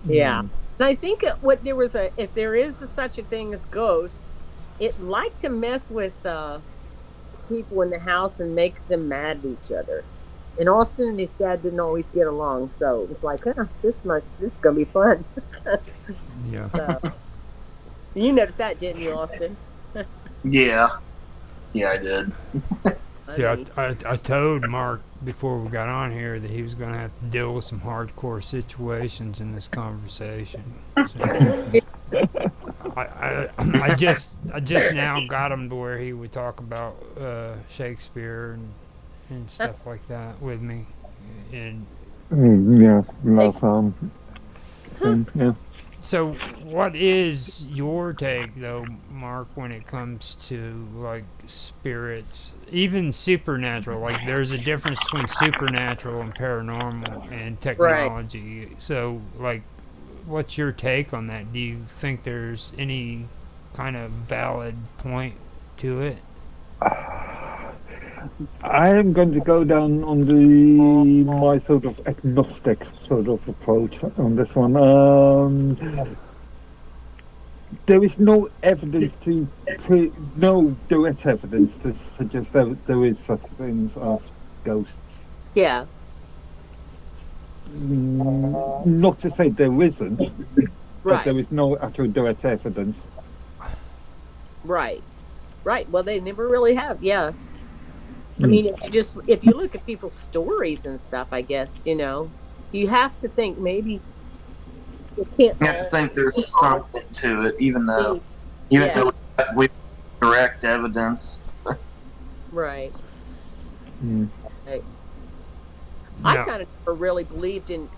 Speaker 1: yeah. And I think if there is such a thing as ghosts, it liked to mess with people in the house and make them mad at each other. And Austin and his dad didn't always get along, so it was like, this is gonna be fun.
Speaker 3: Yeah.
Speaker 1: So, you noticed that, didn't you, Austin?
Speaker 2: Yeah, I did.
Speaker 3: See, I told Mark before we got on here that he was going to have to deal with some hardcore situations in this conversation. So, I just now got him to where he would talk about Shakespeare and stuff like that with me, and
Speaker 4: Yeah, yeah.
Speaker 3: so what is your take though, Mark, when it comes to like spirits, even supernatural? Like there's a difference between supernatural and paranormal and technology. Right. So like what's your take on that? Do you think there's any kind of valid point to it?
Speaker 4: I am going to go down on my sort of agnostic sort of approach on this one. There is no evidence no direct evidence to suggest that there is such things as ghosts.
Speaker 1: Yeah.
Speaker 4: Not to say there isn't, but
Speaker 1: right.
Speaker 4: There is no actual direct evidence.
Speaker 1: Right. Right. Well, they never really have. Yeah. I
Speaker 4: Mm.
Speaker 1: mean, if you look at people's stories and stuff, I guess, you have to think maybe it can't
Speaker 2: You have to
Speaker 1: all
Speaker 2: think there's something to it, even though
Speaker 1: be.
Speaker 2: even
Speaker 1: Yeah.
Speaker 2: though we have direct evidence.
Speaker 1: Right.
Speaker 4: Mm.
Speaker 1: Right. I
Speaker 3: Yeah.
Speaker 1: kind of never really believed in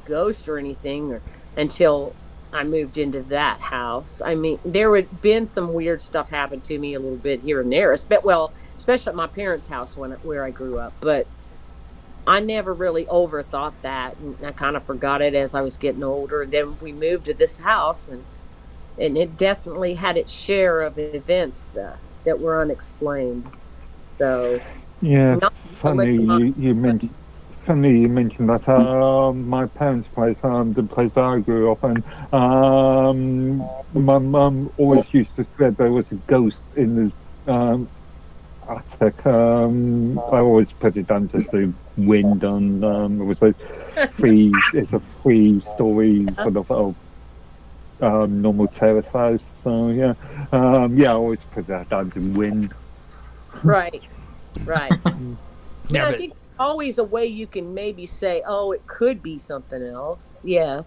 Speaker 1: ghosts or anything until I moved into that house. I mean, there had been some weird stuff happen to me a little bit here and there, especially at my parents' house where I grew up. But I never really overthought that, and I kind of forgot it as I was getting older. And then we moved to this house, and it definitely had its share of events that were unexplained. So
Speaker 4: Yeah,
Speaker 1: not
Speaker 4: funny
Speaker 1: electronic, but
Speaker 4: you mentioned that. My parents' place, the place that I grew up in, my mum always used to swear there was a ghost in the attic. I always put it down just to wind on. It was it's a 3-story sort of normal terrace house. So yeah, yeah, I always put that down to wind.
Speaker 1: right, right. I mean,
Speaker 3: Yeah,
Speaker 1: I
Speaker 3: but
Speaker 1: think always a way you can maybe say, "Oh, it could be something else." Yeah.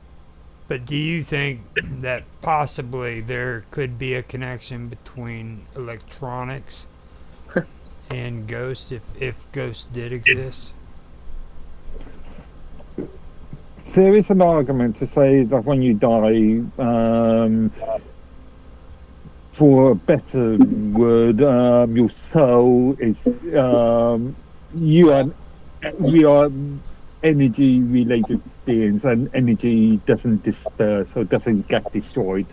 Speaker 3: do you think that possibly there could be a connection between electronics and ghosts if ghosts did exist?
Speaker 4: There is an argument to say that when you die, for a better word, your soul is you are we are energy related beings, and energy doesn't disperse or doesn't get destroyed.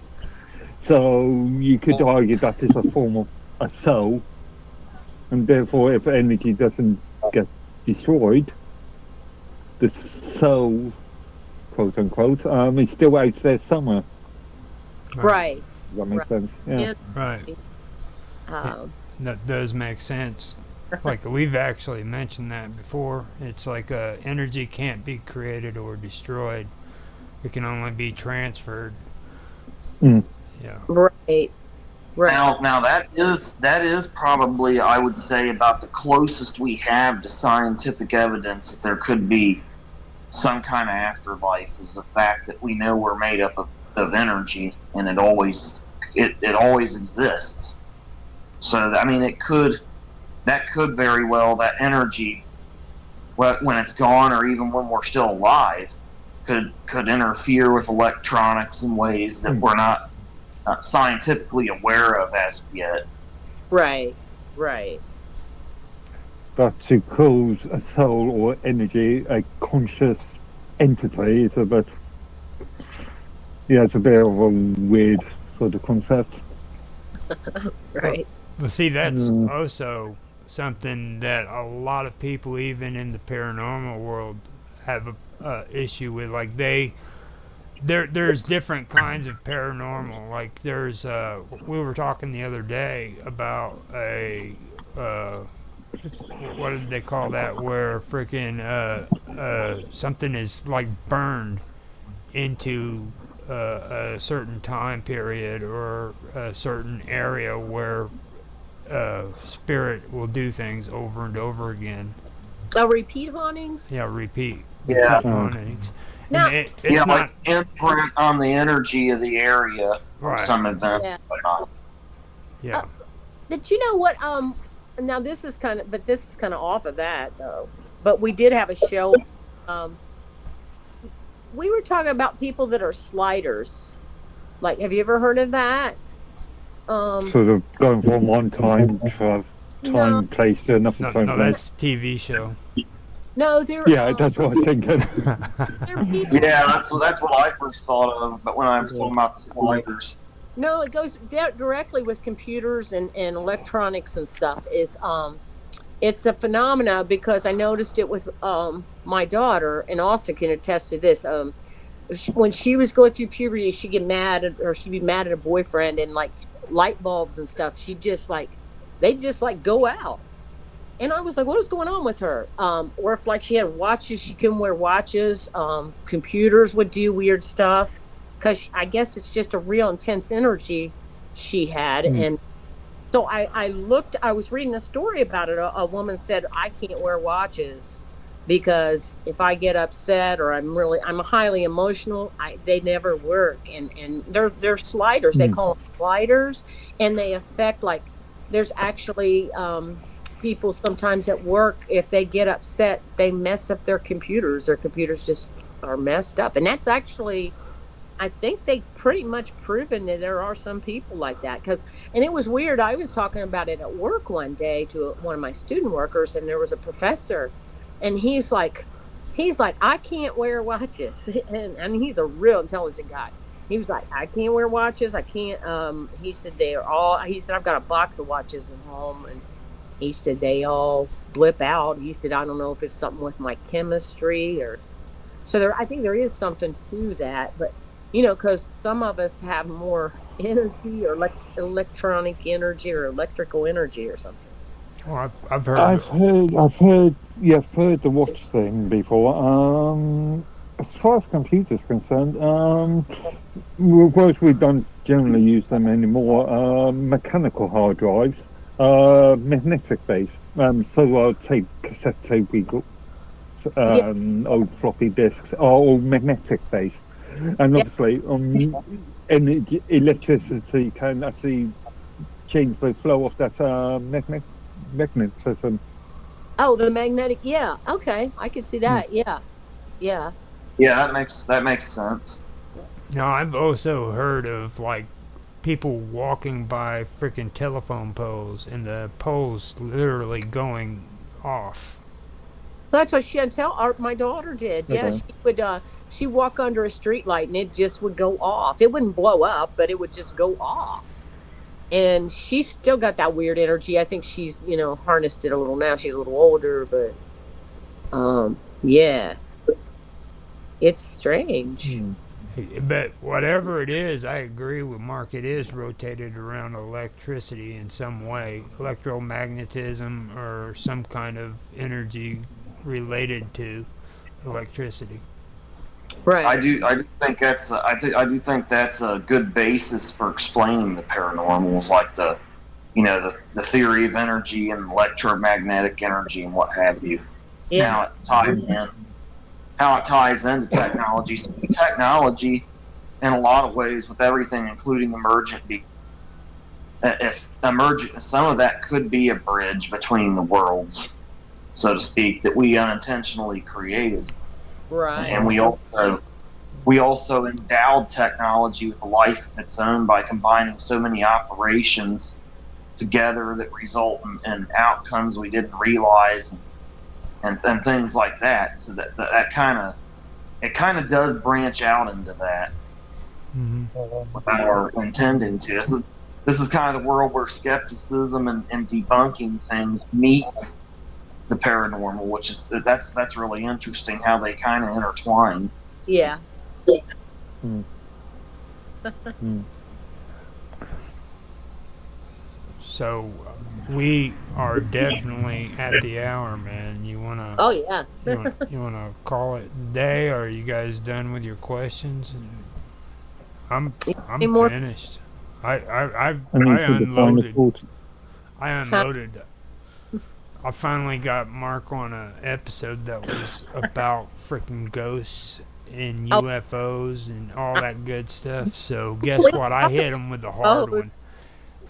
Speaker 4: So you could argue that is a form of a soul, and therefore, if energy doesn't get destroyed, the soul, quote unquote, is still out there somewhere.
Speaker 1: Right.
Speaker 4: Does that make
Speaker 1: Right.
Speaker 4: sense? Yeah.
Speaker 1: And
Speaker 3: Right.
Speaker 1: um,
Speaker 3: That does make sense. Like we've actually mentioned that before. It's like energy can't be created or destroyed. It can only be transferred.
Speaker 4: Mm.
Speaker 3: Yeah.
Speaker 1: right. Right.
Speaker 2: Now that is probably, I would say, about the closest we have to scientific evidence that there could be some kind of afterlife, is the fact that we know we're made up of energy, and it always exists. So I mean, that could very well, that energy, when it's gone or even when we're still alive, could interfere with electronics in ways that we're not scientifically aware of as of yet.
Speaker 1: Right. Right.
Speaker 4: But to call a soul or energy a conscious entity is a bit, yeah, it's a bit of a weird sort of concept.
Speaker 1: Right.
Speaker 3: Well, see, that's
Speaker 4: Mm.
Speaker 3: also something that a lot of people, even in the paranormal world, have a issue with. Like there's different kinds of paranormal. Like there's we were talking the other day about a what did they call that? Where freaking something is like burned into a certain time period or a certain area where spirit will do things over and over again.
Speaker 1: Oh, repeat hauntings.
Speaker 3: Yeah, repeat
Speaker 2: Yeah.
Speaker 3: hauntings.
Speaker 1: Now,
Speaker 3: And it's
Speaker 2: Yeah,
Speaker 3: not
Speaker 2: like imprint on the energy of the area from
Speaker 3: right.
Speaker 2: some event.
Speaker 1: yeah.
Speaker 3: Yeah.
Speaker 1: But you know what? Now this is kind of off of that though. But we did have a show. Um, we were talking about people that are sliders. Like, have you ever heard of that?
Speaker 4: Sort of going from one time to
Speaker 1: No,
Speaker 4: place to another
Speaker 3: No,
Speaker 4: time
Speaker 3: no,
Speaker 4: place.
Speaker 3: that's a TV show.
Speaker 1: no, they're
Speaker 4: Yeah, that's what I was thinking.
Speaker 1: they're people.
Speaker 2: Yeah, that's what I first thought of. But when I was talking about the sliders,
Speaker 1: No, it goes directly with computers and electronics and stuff. It's a phenomena because I noticed it with my daughter, and Austin can attest to this. When she was going through puberty, she'd get mad or she'd be mad at a boyfriend, and like light bulbs and stuff, she'd just like they'd just like go out. And I was like, what is going on with her? Or if like she had watches, she couldn't wear watches. Computers would do weird stuff because I guess it's just a real intense energy she had.
Speaker 4: Mm.
Speaker 1: And So I was reading a story about it. A woman said, I can't wear watches because if I get upset or I'm highly emotional, they never work. And they're sliders. They
Speaker 4: Mm.
Speaker 1: call them sliders, and they affect, like, there's actually people sometimes at work, if they get upset, they mess up their computers. Their computers just are messed up. And that's actually, I think they've pretty much proven that there are some people like that. And it was weird. I was talking about it at work one day to one of my student workers, and there was a professor, and he's like, I can't wear watches, and he's a real intelligent guy. He was like, I can't wear watches. I can't. He said he said, I've got a box of watches at home, and he said they all blip out. He said, I don't know if it's something with my chemistry or so there. I think there is something to that, but because some of us have more energy or electronic energy or electrical energy or something.
Speaker 3: Well, I've heard.
Speaker 4: I've heard the watch thing before. As far as computers concerned, of course we don't generally use them anymore. Mechanical hard drives, magnetic based. So tape, cassette tape,
Speaker 1: Yeah,
Speaker 4: old floppy disks are all magnetic based, and
Speaker 1: yeah.
Speaker 4: obviously energy, electricity can actually change the flow of that magnetism.
Speaker 1: Oh, the magnetic. Yeah. Okay, I can see
Speaker 4: Mm.
Speaker 1: that. Yeah, yeah.
Speaker 2: Yeah, that makes sense.
Speaker 3: Now, I've also heard of like people walking by freaking telephone poles and the poles literally going off.
Speaker 1: That's what my daughter did. Yeah,
Speaker 4: Okay.
Speaker 1: she walk under a street light and it just would go off. It wouldn't blow up, but it would just go off. And she's still got that weird energy. I think she's, harnessed it a little now. She's a little older, but yeah, it's strange.
Speaker 4: Mm.
Speaker 3: But whatever it is, I agree with Mark. It is rotated around electricity in some way, electromagnetism or some kind of energy related to electricity.
Speaker 1: Right.
Speaker 2: I do think I do think that's a good basis for explaining the paranormals, like the theory of energy and electromagnetic energy and what have you.
Speaker 1: Yeah.
Speaker 2: How it ties into technology. So technology, in a lot of ways, with everything, including some of that could be a bridge between the worlds, so to speak, that we unintentionally created.
Speaker 1: Right.
Speaker 2: And we also endowed technology with a life of its own by combining so many operations together that result in outcomes we didn't realize, and things like that. So that kind of does branch out into that without our intending to. This is kind of the world where skepticism and debunking things meets the paranormal, which is that's really interesting how they kind of intertwine.
Speaker 1: Yeah.
Speaker 4: Mm. Mm.
Speaker 3: So we are definitely at the hour, man. You wanna
Speaker 1: Oh yeah.
Speaker 3: you wanna call it a day, or are you guys done with your questions? I'm
Speaker 1: Any more?
Speaker 3: finished. I
Speaker 4: And you see the final
Speaker 3: unloaded.
Speaker 4: thoughts.
Speaker 3: I unloaded. I finally got Mark on an episode that was about freaking ghosts and
Speaker 1: Oh.
Speaker 3: UFOs and all that good stuff. So guess what? I hit him with the hard
Speaker 1: Oh.
Speaker 3: one.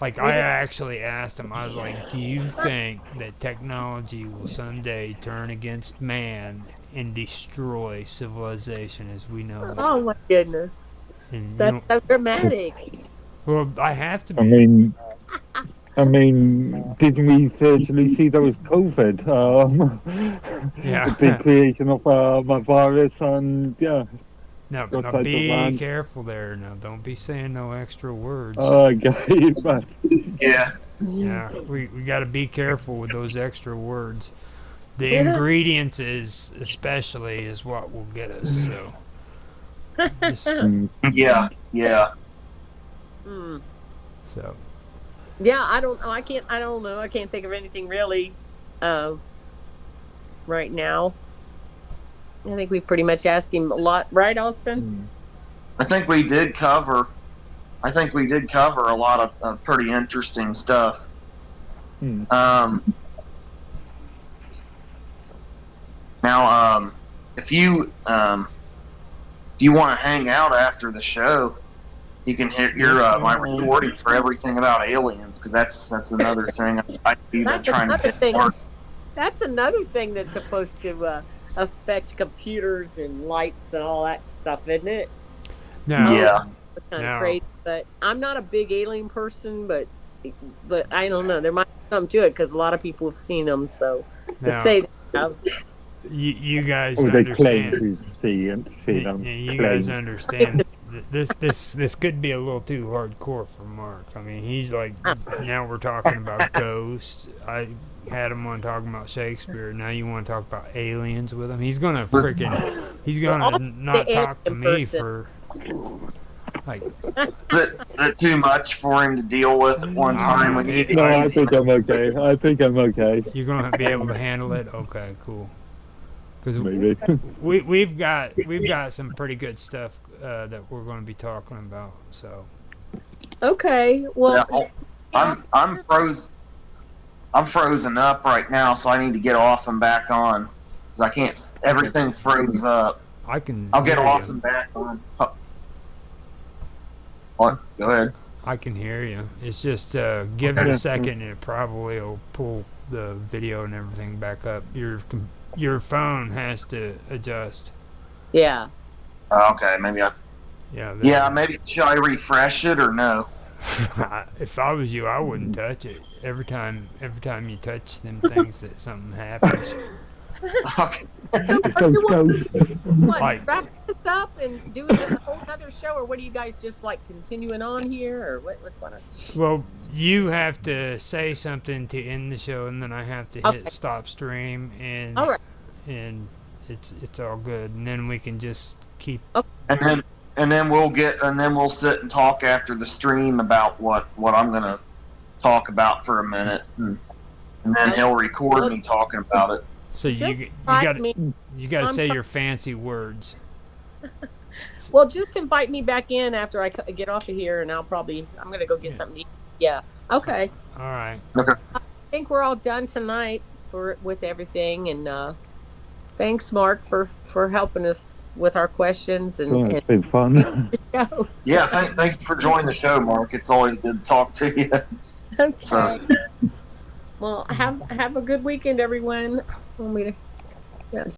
Speaker 3: Like, I actually asked him, I was like, do you think that technology will someday turn against man and destroy civilization as we know it?
Speaker 1: Oh my goodness.
Speaker 3: And,
Speaker 1: That's so dramatic.
Speaker 3: well, I have to
Speaker 4: I
Speaker 3: be.
Speaker 4: mean, didn't we virtually see that with COVID?
Speaker 3: Yeah.
Speaker 4: The creation of a virus, and yeah.
Speaker 3: Now
Speaker 4: outside
Speaker 3: be
Speaker 4: the land.
Speaker 3: careful there. Now, don't be saying no extra words.
Speaker 4: Okay, but
Speaker 2: Yeah,
Speaker 3: Yeah, we got to be careful with those extra words. The ingredients especially is what will get us. So, just,
Speaker 2: yeah.
Speaker 1: Hmm.
Speaker 3: so
Speaker 1: Yeah, I don't know. I can't think of anything really right now. I think we pretty much asked him a lot, right, Austin?
Speaker 2: I think we did cover a lot of pretty interesting stuff. Now, if you want to hang out after the show, you can hear my recording for everything about aliens, because that's another thing I've been
Speaker 1: That's
Speaker 2: trying to
Speaker 1: another
Speaker 2: get
Speaker 1: thing.
Speaker 2: more.
Speaker 1: That's another thing that's supposed to affect computers and lights and all that stuff, isn't it?
Speaker 3: Now,
Speaker 2: Yeah.
Speaker 1: It's kind of
Speaker 3: No.
Speaker 1: crazy, but I'm not a big alien person, but I don't know. There might be something to it because a lot of people have seen them. So to
Speaker 3: now
Speaker 1: say that,
Speaker 3: you guys
Speaker 4: Or they claim
Speaker 3: understand.
Speaker 4: to see them.
Speaker 3: Yeah, you guys
Speaker 4: Claim.
Speaker 3: understand. This could be a little too hardcore for Mark. I mean, he's like, now we're talking about ghosts. I had him on talking about Shakespeare. Now you want to talk about aliens with him? He's gonna not
Speaker 1: the
Speaker 3: talk to
Speaker 1: alien
Speaker 3: me
Speaker 1: person.
Speaker 3: for like.
Speaker 2: Is it too much for him to deal with at one time? When you
Speaker 4: No, I think I'm okay. I think I'm okay.
Speaker 3: You're gonna be able to handle it. Okay, cool. Because
Speaker 4: Maybe.
Speaker 3: we've got some pretty good stuff that we're going to be talking about. So
Speaker 1: Okay, well,
Speaker 2: Yeah, I'm frozen up right now, so I need to get off and back on, because I can't. Everything froze up.
Speaker 3: I can.
Speaker 2: I'll get
Speaker 3: hear
Speaker 2: off
Speaker 3: you.
Speaker 2: and back on. Oh. What? Go ahead.
Speaker 3: I can hear you. It's just give it a second, and it probably will pull the video and everything back up. Your phone has to adjust.
Speaker 1: yeah.
Speaker 2: Okay, maybe
Speaker 3: Yeah.
Speaker 2: maybe should I refresh it or no?
Speaker 3: If I was you, I wouldn't touch it. Every time you touch them things, that something happens.
Speaker 2: Okay.
Speaker 1: What,
Speaker 3: Like-
Speaker 1: wrap this up and do a whole other show, or what are you guys just like continuing on here, or what's going on?
Speaker 3: Well, you have to say something to end the show, and then I have to hit
Speaker 1: Okay.
Speaker 3: stop stream, and
Speaker 1: All right.
Speaker 3: and it's all good, and then we can just keep.
Speaker 2: And then we'll sit and talk after the stream about what I'm gonna talk about for a minute, and then he'll record me talking about it.
Speaker 3: So
Speaker 1: Just
Speaker 3: you
Speaker 1: invite
Speaker 3: got
Speaker 1: me.
Speaker 3: you got to
Speaker 1: I'm
Speaker 3: say
Speaker 1: fine.
Speaker 3: your fancy words.
Speaker 1: Well, just invite me back in after I get off of here, and I'm gonna go get something to eat. Yeah. Okay.
Speaker 3: All right.
Speaker 1: I think we're all done tonight with everything, and thanks, Mark, for helping us with our questions and
Speaker 4: It's been fun.
Speaker 1: the show.
Speaker 2: Yeah, thank you for joining the show, Mark. It's always good to talk to you.
Speaker 1: Okay.
Speaker 2: So.
Speaker 1: Well, have a good weekend, everyone. Want me to? Yeah.